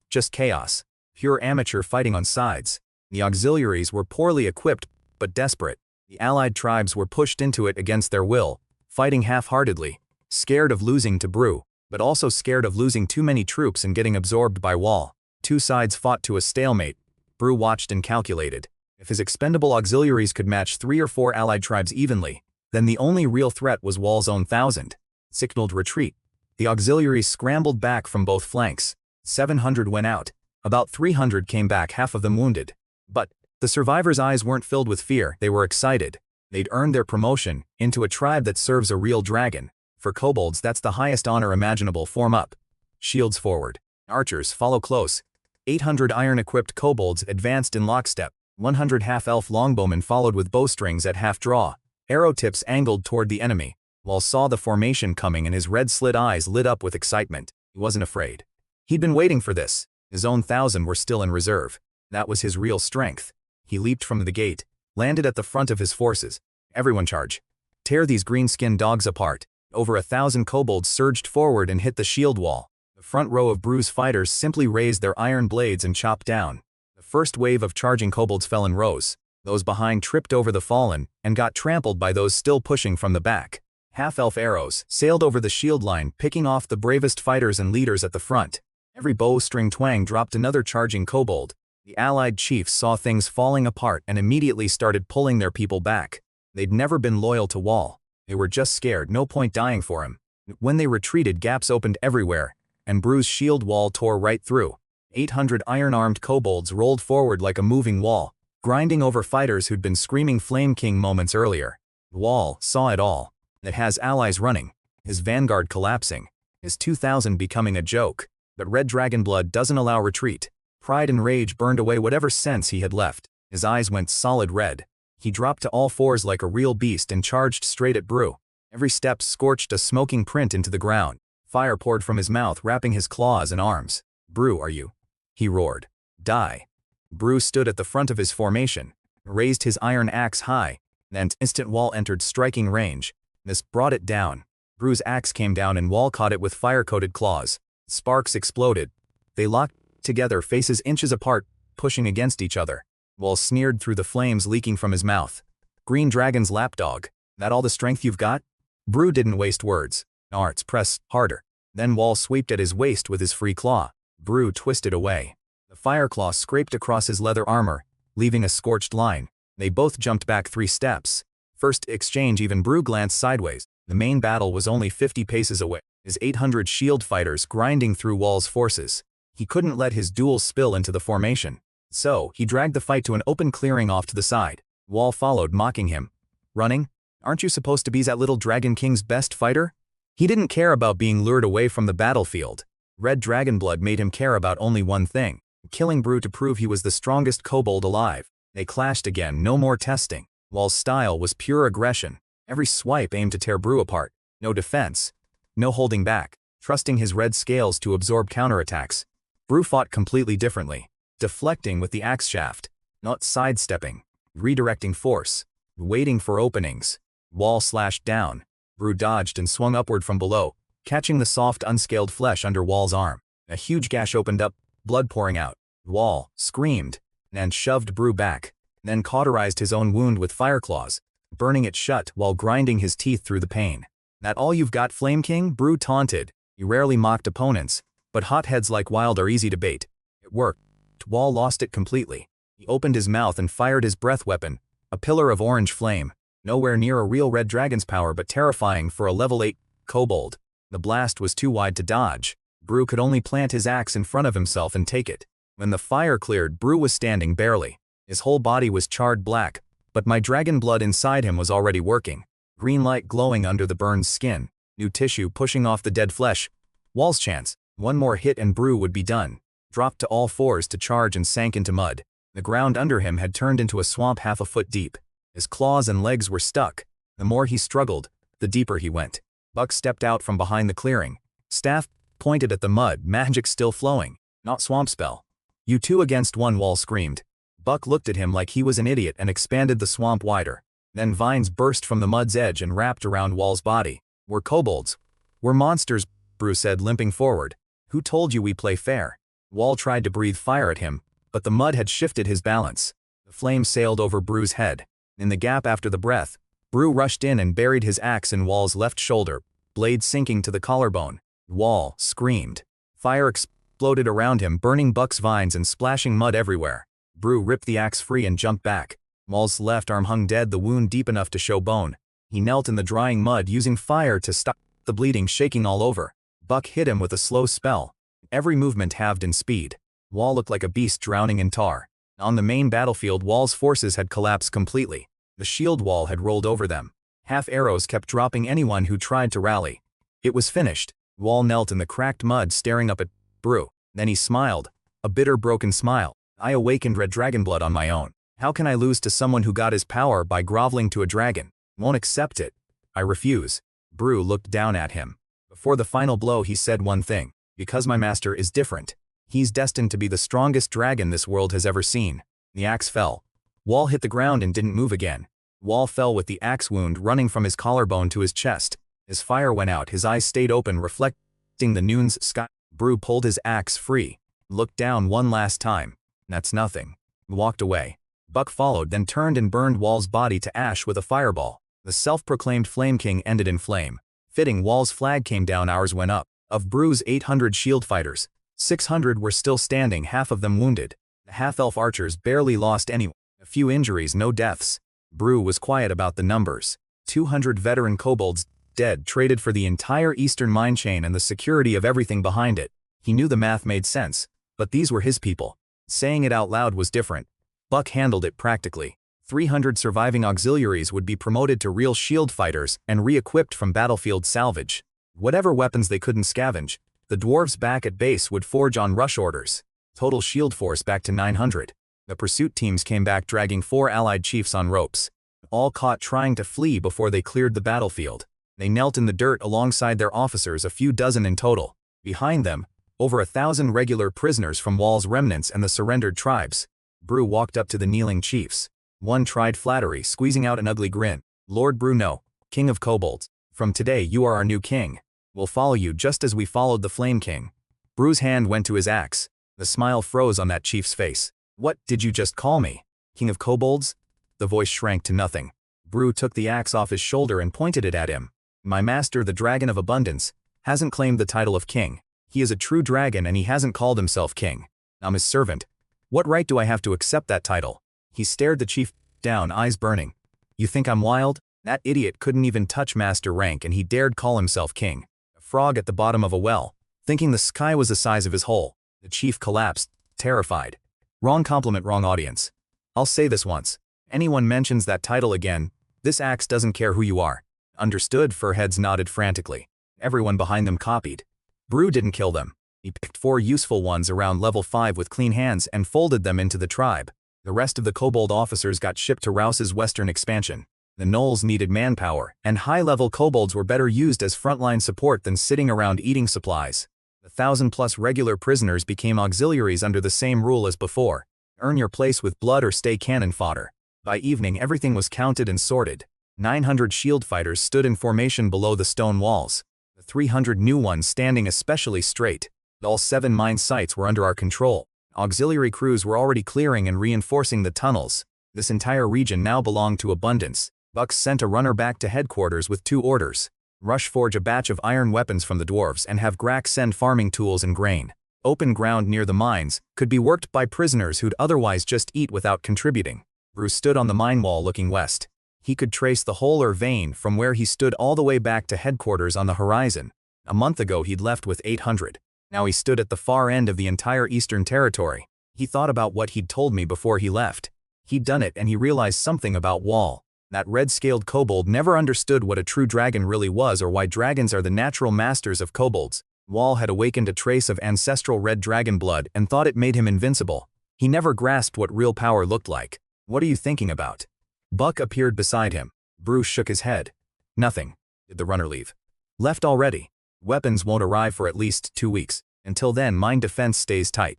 just chaos. Pure amateur fighting on sides. The auxiliaries were poorly equipped, but desperate. The allied tribes were pushed into it against their will, fighting half-heartedly, scared of losing to Broo, but also scared of losing too many troops and getting absorbed by Wall. 2 sides fought to a stalemate. Broo watched and calculated. If his expendable auxiliaries could match 3 or 4 allied tribes evenly, then the only real threat was Wall's own 1,000. Signaled retreat. The auxiliaries scrambled back from both flanks. 700 went out. About 300 came back, half of them wounded. But the survivors' eyes weren't filled with fear, they were excited. They'd earned their promotion into a tribe that serves a real dragon. For kobolds, that's the highest honor imaginable. Form up. Shields forward. Archers, follow close. 800 iron-equipped kobolds advanced in lockstep. 100 half-elf longbowmen followed with bowstrings at half-draw. Arrow tips angled toward the enemy. Wall saw the formation coming and his red-slit eyes lit up with excitement. He wasn't afraid. He'd been waiting for this. His own 1,000 were still in reserve. That was his real strength. He leaped from the gate, landed at the front of his forces. Everyone charge. Tear these green-skinned dogs apart. Over 1,000 kobolds surged forward and hit the shield wall. The front row of Broo's fighters simply raised their iron blades and chopped down. The first wave of charging kobolds fell in rows. Those behind tripped over the fallen and got trampled by those still pushing from the back. Half-elf arrows sailed over the shield line, picking off the bravest fighters and leaders at the front. Every bowstring twang dropped another charging kobold. The allied chiefs saw things falling apart and immediately started pulling their people back. They'd never been loyal to Wall. They were just scared, no point dying for him. When they retreated, gaps opened everywhere, and Broo's shield wall tore right through. 800 iron-armed kobolds rolled forward like a moving wall. grinding over fighters who'd been screaming Flame King moments earlier. Wall saw it all. It has allies running, his vanguard collapsing, his 2000 becoming a joke. But red dragon blood doesn't allow retreat. Pride and rage burned away whatever sense he had left. His eyes went solid red. He dropped to all fours like a real beast and charged straight at Bru. Every step scorched a smoking print into the ground. Fire poured from his mouth, wrapping his claws and arms. "Bru, are you?" he roared. "Die." Bru stood at the front of his formation, raised his iron axe high, and instant Wall entered striking range. This brought it down. Bru's axe came down and Wall caught it with fire-coated claws. Sparks exploded. They locked together, faces inches apart, pushing against each other. Wall sneered through the flames leaking from his mouth. "Green Dragon's lapdog. That all the strength you've got?" Bru didn't waste words. Arts press harder. Then Wall swept at his waist with his free claw. Bru twisted away. The fire claw scraped across his leather armor, leaving a scorched line. They both jumped back 3 steps. First exchange, even Bru glanced sideways. The main battle was only 50 paces away, his 800 shield fighters grinding through Wall's forces. He couldn't let his duel spill into the formation. So, he dragged the fight to an open clearing off to the side. Wall followed, mocking him. "Running? Aren't you supposed to be that little Dragon King's best fighter?" He didn't care about being lured away from the battlefield. Red dragon blood made him care about only one thing: killing Bru to prove he was the strongest kobold alive. They clashed again, no more testing. Wall's style was pure aggression. Every swipe aimed to tear Bru apart. No defense. No holding back. Trusting his red scales to absorb counterattacks. Bru fought completely differently. Deflecting with the axe shaft. Not sidestepping. Redirecting force. Waiting for openings. Wall slashed down. Bru dodged and swung upward from below, catching the soft, unscaled flesh under Wall's arm. A huge gash opened up, blood pouring out. Wall screamed and shoved Bru back, then cauterized his own wound with fire claws, burning it shut while grinding his teeth through the pain. "That all you've got, Flame King?" Bru taunted. He rarely mocked opponents, but hotheads like Wild are easy to bait. It worked. Wall lost it completely. He opened his mouth and fired his breath weapon, a pillar of orange flame. Nowhere near a real red dragon's power, but terrifying for a level 8 kobold. The blast was too wide to dodge. Bru could only plant his axe in front of himself and take it. When the fire cleared, Bru was standing barely. His whole body was charred black, but my dragon blood inside him was already working. Green light glowing under the burned skin, new tissue pushing off the dead flesh. Wall's chance. One more hit and Bru would be done. Dropped to all fours to charge and sank into mud. The ground under him had turned into a swamp half a foot deep. His claws and legs were stuck. The more he struggled, the deeper he went. Buck stepped out from behind the clearing. Staff pointed at the mud, magic still flowing. Not swamp spell. "You 2 against 1, Wall screamed. Buck looked at him like he was an idiot and expanded the swamp wider. Then vines burst from the mud's edge and wrapped around Wall's body. "We're kobolds. We're monsters," Bru said, limping forward. "Who told you we play fair?" Wall tried to breathe fire at him, but the mud had shifted his balance. The flame sailed over Bru's head. In the gap after the breath, Bru rushed in and buried his axe in Wall's left shoulder, blade sinking to the collarbone. Wall screamed. Fire exploded around him, burning Buck's vines and splashing mud everywhere. Bru ripped the axe free and jumped back. Wall's left arm hung dead, the wound deep enough to show bone. He knelt in the drying mud, using fire to stop the bleeding, shaking all over. Buck hit him with a slow spell. Every movement halved in speed. Wall looked like a beast drowning in tar. On the main battlefield, Wall's forces had collapsed completely. The shield wall had rolled over them. Half arrows kept dropping anyone who tried to rally. It was finished. Wall knelt in the cracked mud, staring up at Bru. Then he smiled. A bitter, broken smile. "I awakened red dragon blood on my own. How can I lose to someone who got his power by groveling to a dragon? Won't accept it. I refuse." Bru looked down at him. Before the final blow, he said one thing: "Because my master is different. He's destined to be the strongest dragon this world has ever seen." The axe fell. Wall hit the ground and didn't move again. Wall fell with the axe wound running from his collarbone to his chest. His fire went out, his eyes stayed open, reflecting the noon's sky. Bru pulled his axe free, looked down one last time. "That's nothing." Walked away. Buck followed, then turned and burned Wall's body to ash with a fireball. The self-proclaimed Flame King ended in flame. Fitting, Wall's flag came down, ours went up. Of Bru's 800 shield fighters, 600 were still standing, half of them wounded. The half-elf archers barely lost anyone. A few injuries, no deaths. Bru was quiet about the numbers. 200 veteran kobolds dead, traded for the entire eastern mine chain and the security of everything behind it. He knew the math made sense, but these were his people. Saying it out loud was different. Buck handled it practically. 300 surviving auxiliaries would be promoted to real shield fighters and re-equipped from battlefield salvage. Whatever weapons they couldn't scavenge, the dwarves back at base would forge on rush orders. Total shield force back to 900. The pursuit teams came back dragging 4 allied chiefs on ropes, all caught trying to flee before they cleared the battlefield. They knelt in the dirt alongside their officers, a few dozen in total. Behind them, over 1,000 regular prisoners from Wall's remnants and the surrendered tribes. Brew walked up to the kneeling chiefs. One tried flattery, squeezing out an ugly grin. "Lord Bruno, King of Kobolds, from today you are our new king. We'll follow you just as we followed the Flame King." Brew's hand went to his axe. The smile froze on that chief's face. "What did you just call me? King of Kobolds?" The voice shrank to nothing. Brew took the axe off his shoulder and pointed it at him. "My master, the Dragon of Abundance, hasn't claimed the title of king. He is a true dragon and he hasn't called himself king. I'm his servant. What right do I have to accept that title?" He stared the chief down, eyes burning. "You think I'm wild? That idiot couldn't even touch master rank and he dared call himself king. A frog at the bottom of a well, thinking the sky was the size of his hole." The chief collapsed, terrified. "Wrong compliment, wrong audience. I'll say this once. Anyone mentions that title again, this axe doesn't care who you are." "Understood," Furheads nodded frantically. Everyone behind them copied. Brew didn't kill them. He picked 4 useful ones around level 5 with clean hands and folded them into the tribe. The rest of the Kobold officers got shipped to Rouse's western expansion. The gnolls needed manpower, and high-level kobolds were better used as frontline support than sitting around eating supplies. The 1,000-plus regular prisoners became auxiliaries under the same rule as before. Earn your place with blood or stay cannon fodder. By evening everything was counted and sorted. 900 shield fighters stood in formation below the stone walls. The 300 new ones standing especially straight. All 7 mine sites were under our control. Auxiliary crews were already clearing and reinforcing the tunnels. This entire region now belonged to Abundance. Buck sent a runner back to headquarters with 2 orders. Rush forge a batch of iron weapons from the dwarves and have Grack send farming tools and grain. Open ground near the mines could be worked by prisoners who'd otherwise just eat without contributing. Bruce stood on the mine wall looking west. He could trace the hole or vein from where he stood all the way back to headquarters on the horizon. A month ago he'd left with 800. Now he stood at the far end of the entire Eastern Territory. He thought about what he'd told me before he left. He'd done it and he realized something about Wall. That red-scaled kobold never understood what a true dragon really was or why dragons are the natural masters of kobolds. Wall had awakened a trace of ancestral red dragon blood and thought it made him invincible. He never grasped what real power looked like. "What are you thinking about?" Buck appeared beside him. Bruce shook his head. "Nothing." "Did the runner leave?" "Left already. Weapons won't arrive for at least 2 weeks. Until then mine defense stays tight.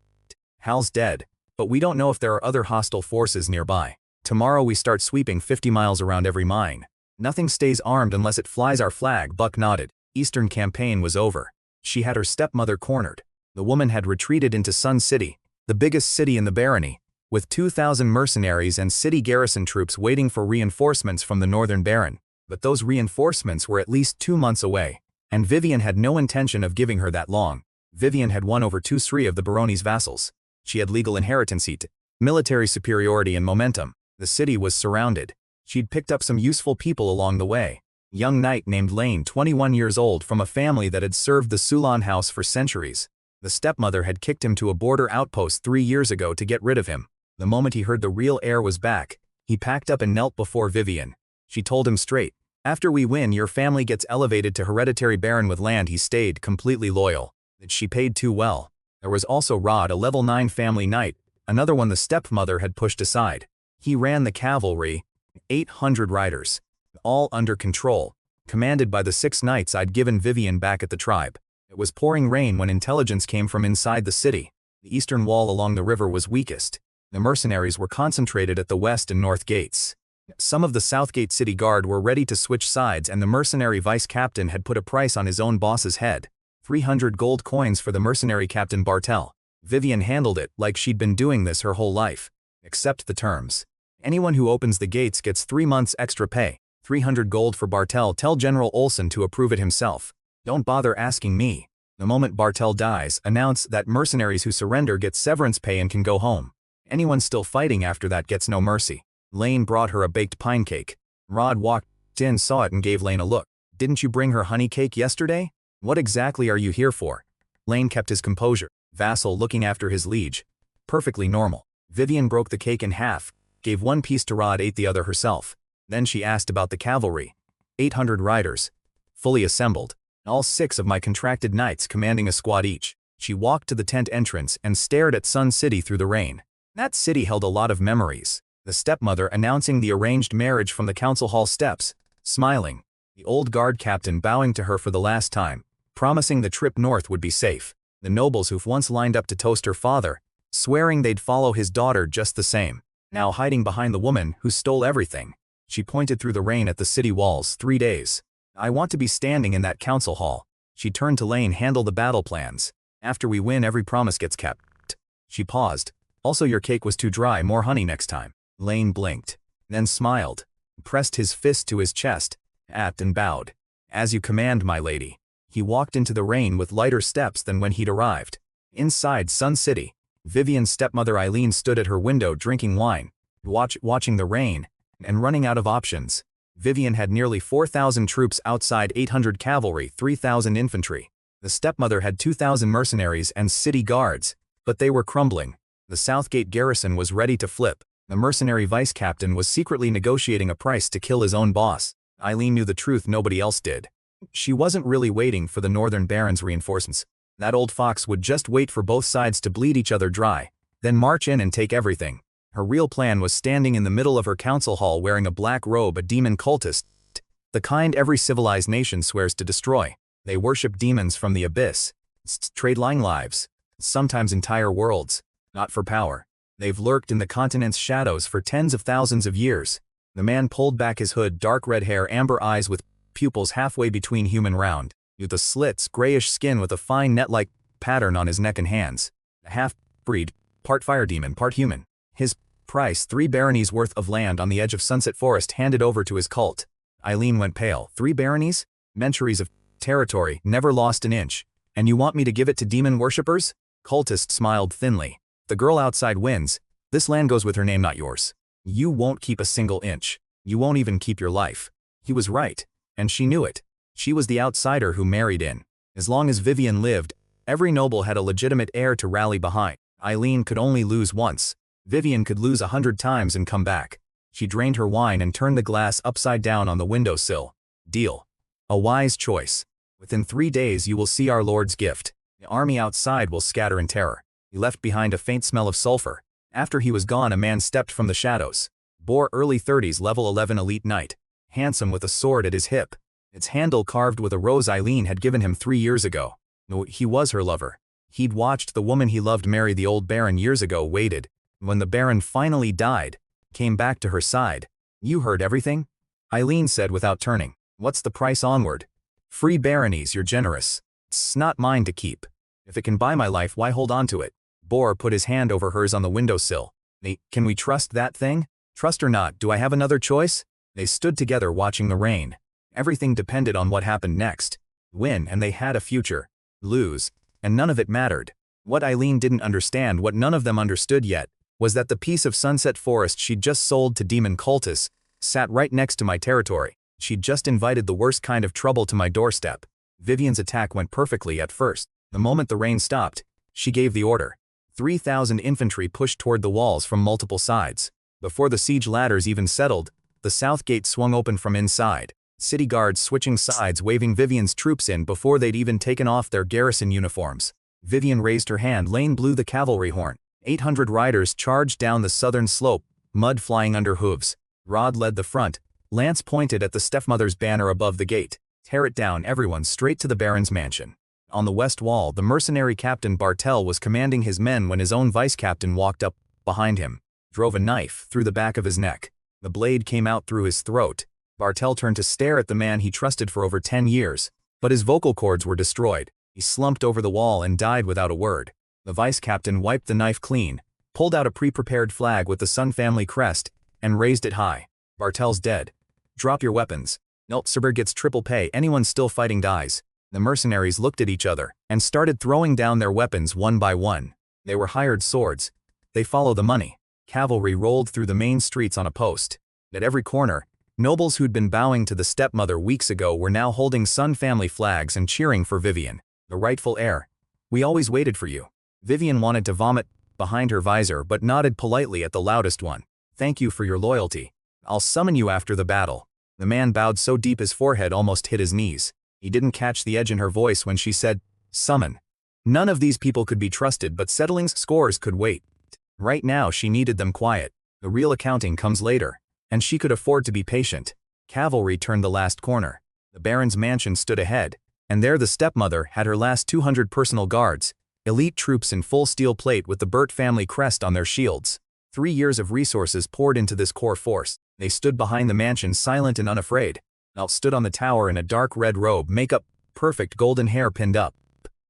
Hal's dead, but we don't know if there are other hostile forces nearby. Tomorrow we start sweeping 50 miles around every mine. Nothing stays armed unless it flies our flag." Buck nodded. Eastern campaign was over. She had her stepmother cornered. The woman had retreated into Sun City, the biggest city in the barony, with 2,000 mercenaries and city garrison troops waiting for reinforcements from the northern baron. But those reinforcements were at least 2 months away, and Vivian had no intention of giving her that long. Vivian had won over 2/3 of the barony's vassals. She had legal inheritance seat, military superiority and momentum. The city was surrounded. She'd picked up some useful people along the way. Young knight named Lane, 21 years old, from a family that had served the Sulan house for centuries. The stepmother had kicked him to a border outpost 3 years ago to get rid of him. The moment he heard the real heir was back, he packed up and knelt before Vivian. She told him straight, "After we win, your family gets elevated to hereditary baron with land." He stayed completely loyal. That she paid too well. There was also Rod, a level 9 family knight, another one the stepmother had pushed aside. He ran the cavalry, 800 riders, all under control, commanded by the 6 knights I'd given Vivian back at the tribe. It was pouring rain when intelligence came from inside the city. The eastern wall along the river was weakest. The mercenaries were concentrated at the west and north gates. Some of the Southgate city guard were ready to switch sides, and the mercenary vice captain had put a price on his own boss's head. 300 gold coins for the mercenary captain Bartel. Vivian handled it like she'd been doing this her whole life. Accept the terms. Anyone who opens the gates gets 3 months extra pay. 300 gold for Bartel. Tell General Olsen to approve it himself. Don't bother asking me. The moment Bartel dies, announce that mercenaries who surrender get severance pay and can go home. Anyone still fighting after that gets no mercy. Lane brought her a baked pine cake. Rod walked in, saw it and gave Lane a look. "Didn't you bring her honey cake yesterday? What exactly are you here for?" Lane kept his composure. Vassal looking after his liege. Perfectly normal. Vivian broke the cake in half, gave one piece to Rod, ate the other herself. Then she asked about the cavalry. 800 riders. Fully assembled. All 6 of my contracted knights commanding a squad each. She walked to the tent entrance and stared at Sun City through the rain. That city held a lot of memories. The stepmother announcing the arranged marriage from the council hall steps, smiling. The old guard captain bowing to her for the last time, promising the trip north would be safe. The nobles who've once lined up to toast her father, swearing they'd follow his daughter just the same, now hiding behind the woman who stole everything. She pointed through the rain at the city walls. 3 days. I want to be standing in that council hall. She turned to Lane. Handle the battle plans. After we win, every promise gets kept. She paused. Also, your cake was too dry. More honey next time. Lane blinked, then smiled, pressed his fist to his chest, and bowed. As you command, my lady. He walked into the rain with lighter steps than when he'd arrived. Inside Sun City, Vivian's stepmother Eileen stood at her window drinking wine, watching the rain, and running out of options. Vivian had nearly 4,000 troops outside, 800 cavalry, 3,000 infantry. The stepmother had 2,000 mercenaries and city guards, but they were crumbling. The Southgate garrison was ready to flip. The mercenary vice captain was secretly negotiating a price to kill his own boss. Eileen knew the truth nobody else did. She wasn't really waiting for the northern barons' reinforcements. That old fox would just wait for both sides to bleed each other dry, then march in and take everything. Her real plan was standing in the middle of her council hall wearing a black robe, a demon cultist, the kind every civilized nation swears to destroy. They worship demons from the abyss, trade lying lives, sometimes entire worlds, not for power. They've lurked in the continent's shadows for tens of thousands of years. The man pulled back his hood, dark red hair, amber eyes with pupils halfway between human round, with the slits, grayish skin with a fine net-like pattern on his neck and hands. A half-breed, part fire demon, part human. His price, 3 baronies worth of land on the edge of Sunset Forest, handed over to his cult. Eileen went pale. 3 baronies? Centuries of territory, never lost an inch. And you want me to give it to demon worshippers? Cultist smiled thinly. The girl outside wins. This land goes with her name, not yours. You won't keep a single inch. You won't even keep your life. He was right, and she knew it. She was the outsider who married in. As long as Vivian lived, every noble had a legitimate heir to rally behind. Eileen could only lose once. Vivian could lose 100 times and come back. She drained her wine and turned the glass upside down on the windowsill. Deal. A wise choice. Within 3 days you will see our Lord's gift. The army outside will scatter in terror. He left behind a faint smell of sulfur. After he was gone, a man stepped from the shadows. Bore early 30s, level 11 elite knight. Handsome, with a sword at his hip. Its handle carved with a rose Eileen had given him 3 years ago. No, he was her lover. He'd watched the woman he loved marry the old baron years ago, waited. When the baron finally died, came back to her side. You heard everything? Eileen said without turning. What's the price? Onward. Free baronies, you're generous. It's not mine to keep. If it can buy my life, why hold on to it? Boar put his hand over hers on the windowsill. Can we trust that thing? Trust or not, do I have another choice? They stood together watching the rain. Everything depended on what happened next. Win, and they had a future. Lose, and none of it mattered. What Eileen didn't understand, what none of them understood yet, was that the piece of Sunset Forest she'd just sold to demon cultists sat right next to my territory. She'd just invited the worst kind of trouble to my doorstep. Vivian's attack went perfectly at first. The moment the rain stopped, she gave the order. 3,000 infantry pushed toward the walls from multiple sides. Before the siege ladders even settled, the south gate swung open from inside. City guards switching sides, waving Vivian's troops in before they'd even taken off their garrison uniforms. Vivian raised her hand. Lane blew the cavalry horn. 800 riders charged down the southern slope, mud flying under hooves. Rod led the front. Lance pointed at the stepmother's banner above the gate. Tear it down, everyone, straight to the baron's mansion. On the west wall, the mercenary captain Bartel was commanding his men when his own vice-captain walked up behind him, drove a knife through the back of his neck. The blade came out through his throat. Bartel turned to stare at the man he trusted for over 10 years, but his vocal cords were destroyed. He slumped over the wall and died without a word. The vice-captain wiped the knife clean, pulled out a pre-prepared flag with the Sun family crest, and raised it high. Bartel's dead. Drop your weapons. Niltserberg gets triple pay. Anyone still fighting dies. The mercenaries looked at each other and started throwing down their weapons one by one. They were hired swords. They follow the money. Cavalry rolled through the main streets on a post. At every corner, nobles who'd been bowing to the stepmother weeks ago were now holding Sun family flags and cheering for Vivian, the rightful heir. We always waited for you. Vivian wanted to vomit, behind her visor but nodded politely at the loudest one. "Thank you for your loyalty. I'll summon you after the battle." The man bowed so deep his forehead almost hit his knees. He didn't catch the edge in her voice when she said, "Summon." None of these people could be trusted, but settling scores could wait. Right now she needed them quiet. The real accounting comes later, and she could afford to be patient. Cavalry turned the last corner. The Baron's mansion stood ahead, and there the stepmother had her last 200 personal guards, elite troops in full steel plate with the Burt family crest on their shields. 3 years of resources poured into this core force. They stood behind the mansion silent and unafraid. Nell stood on the tower in a dark red robe, makeup perfect, golden hair pinned up.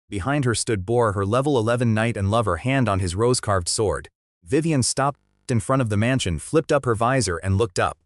Behind her stood Bor, her level 11 knight and lover, hand on his rose-carved sword. Vivian stopped in front of the mansion, flipped up her visor and looked up.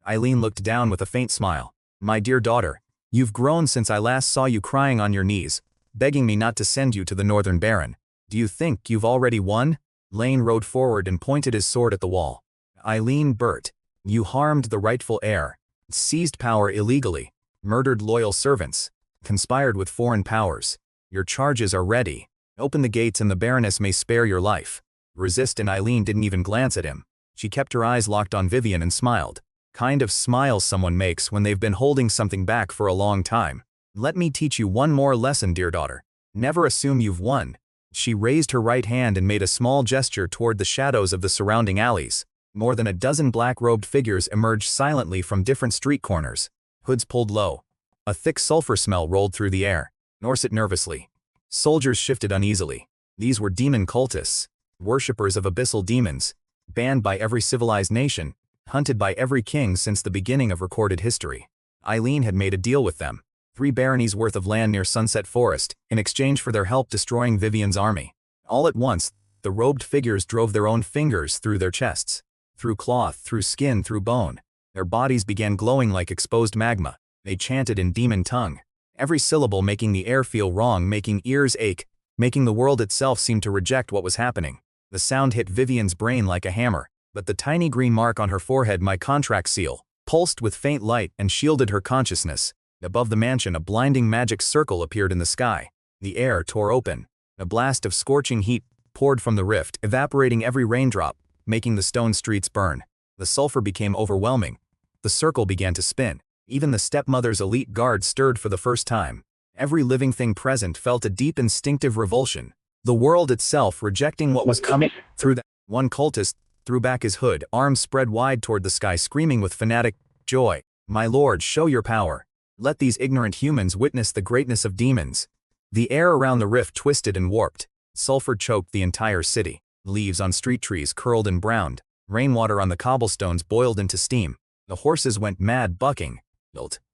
Eileen looked down with a faint smile. "My dear daughter, you've grown since I last saw you crying on your knees, begging me not to send you to the Northern Baron. Do you think you've already won?" Lane rode forward and pointed his sword at the wall. "Eileen Burt, you harmed the rightful heir, seized power illegally, murdered loyal servants, conspired with foreign powers. Your charges are ready. Open the gates and the Baroness may spare your life." Resist, and Eileen didn't even glance at him. She kept her eyes locked on Vivian and smiled. Kind of smile someone makes when they've been holding something back for a long time. "Let me teach you one more lesson, dear daughter. Never assume you've won." She raised her right hand and made a small gesture toward the shadows of the surrounding alleys. More than a dozen black-robed figures emerged silently from different street corners. Hoods pulled low. A thick sulfur smell rolled through the air. Norset nervously. Soldiers shifted uneasily. These were demon cultists, worshippers of abyssal demons, banned by every civilized nation, hunted by every king since the beginning of recorded history. Eileen had made a deal with them. 3 baronies worth of land near Sunset Forest, in exchange for their help destroying Vivian's army. All at once, the robed figures drove their own fingers through their chests. Through cloth, through skin, through bone. Their bodies began glowing like exposed magma. They chanted in demon tongue. Every syllable making the air feel wrong, making ears ache, making the world itself seem to reject what was happening. The sound hit Vivian's brain like a hammer, but the tiny green mark on her forehead, my contract seal, pulsed with faint light and shielded her consciousness. Above the mansion, a blinding magic circle appeared in the sky. The air tore open. A blast of scorching heat poured from the rift, evaporating every raindrop, making the stone streets burn. The sulfur became overwhelming. The circle began to spin. Even the stepmother's elite guard stirred for the first time. Every living thing present felt a deep instinctive revulsion. The world itself rejecting what was coming through the... One cultist threw back his hood, arms spread wide toward the sky, screaming with fanatic joy, "My lord, show your power. Let these ignorant humans witness the greatness of demons." The air around the rift twisted and warped. Sulfur choked the entire city. Leaves on street trees curled and browned. Rainwater on the cobblestones boiled into steam. The horses went mad, bucking,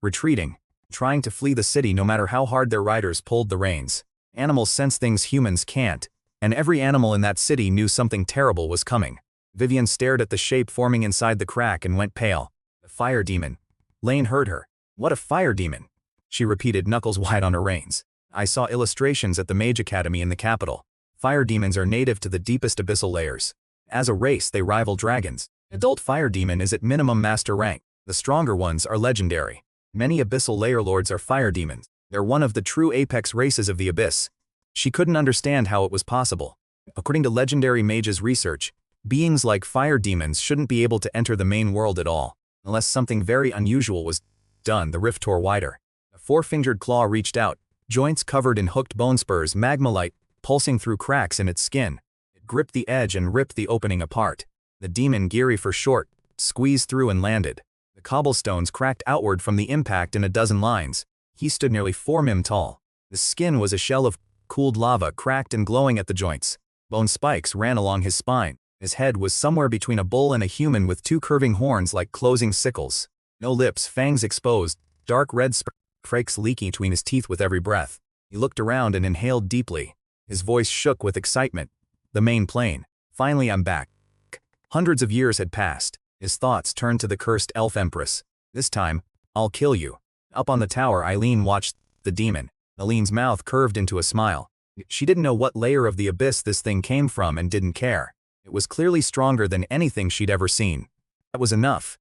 retreating, trying to flee the city no matter how hard their riders pulled the reins. Animals sense things humans can't, and every animal in that city knew something terrible was coming. Vivian stared at the shape forming inside the crack and went pale. "The fire demon." Lane heard her. "What a fire demon?" She repeated, knuckles wide on her reins. "I saw illustrations at the Mage Academy in the capital. Fire demons are native to the deepest abyssal layers. As a race, they rival dragons. Adult fire demon is at minimum master rank. The stronger ones are legendary. Many abyssal layer lords are fire demons. They're one of the true apex races of the abyss." She couldn't understand how it was possible. According to legendary mages' research, beings like fire demons shouldn't be able to enter the main world at all, unless something very unusual was done. The rift tore wider. A 4-fingered claw reached out, joints covered in hooked bone spurs, magma light pulsing through cracks in its skin. It gripped the edge and ripped the opening apart. The demon, Geary for short, squeezed through and landed. The cobblestones cracked outward from the impact in a dozen lines. He stood nearly 4 mm tall. The skin was a shell of cooled lava, cracked and glowing at the joints. Bone spikes ran along his spine. His head was somewhere between a bull and a human, with 2 curving horns like closing sickles. No lips, fangs exposed, dark red spikes leaking between his teeth with every breath. He looked around and inhaled deeply. His voice shook with excitement. "The main plane. Finally I'm back." Hundreds of years had passed. His thoughts turned to the cursed elf empress. "This time, I'll kill you." Up on the tower, Eileen watched the demon. Eileen's mouth curved into a smile. She didn't know what layer of the abyss this thing came from and didn't care. It was clearly stronger than anything she'd ever seen. That was enough.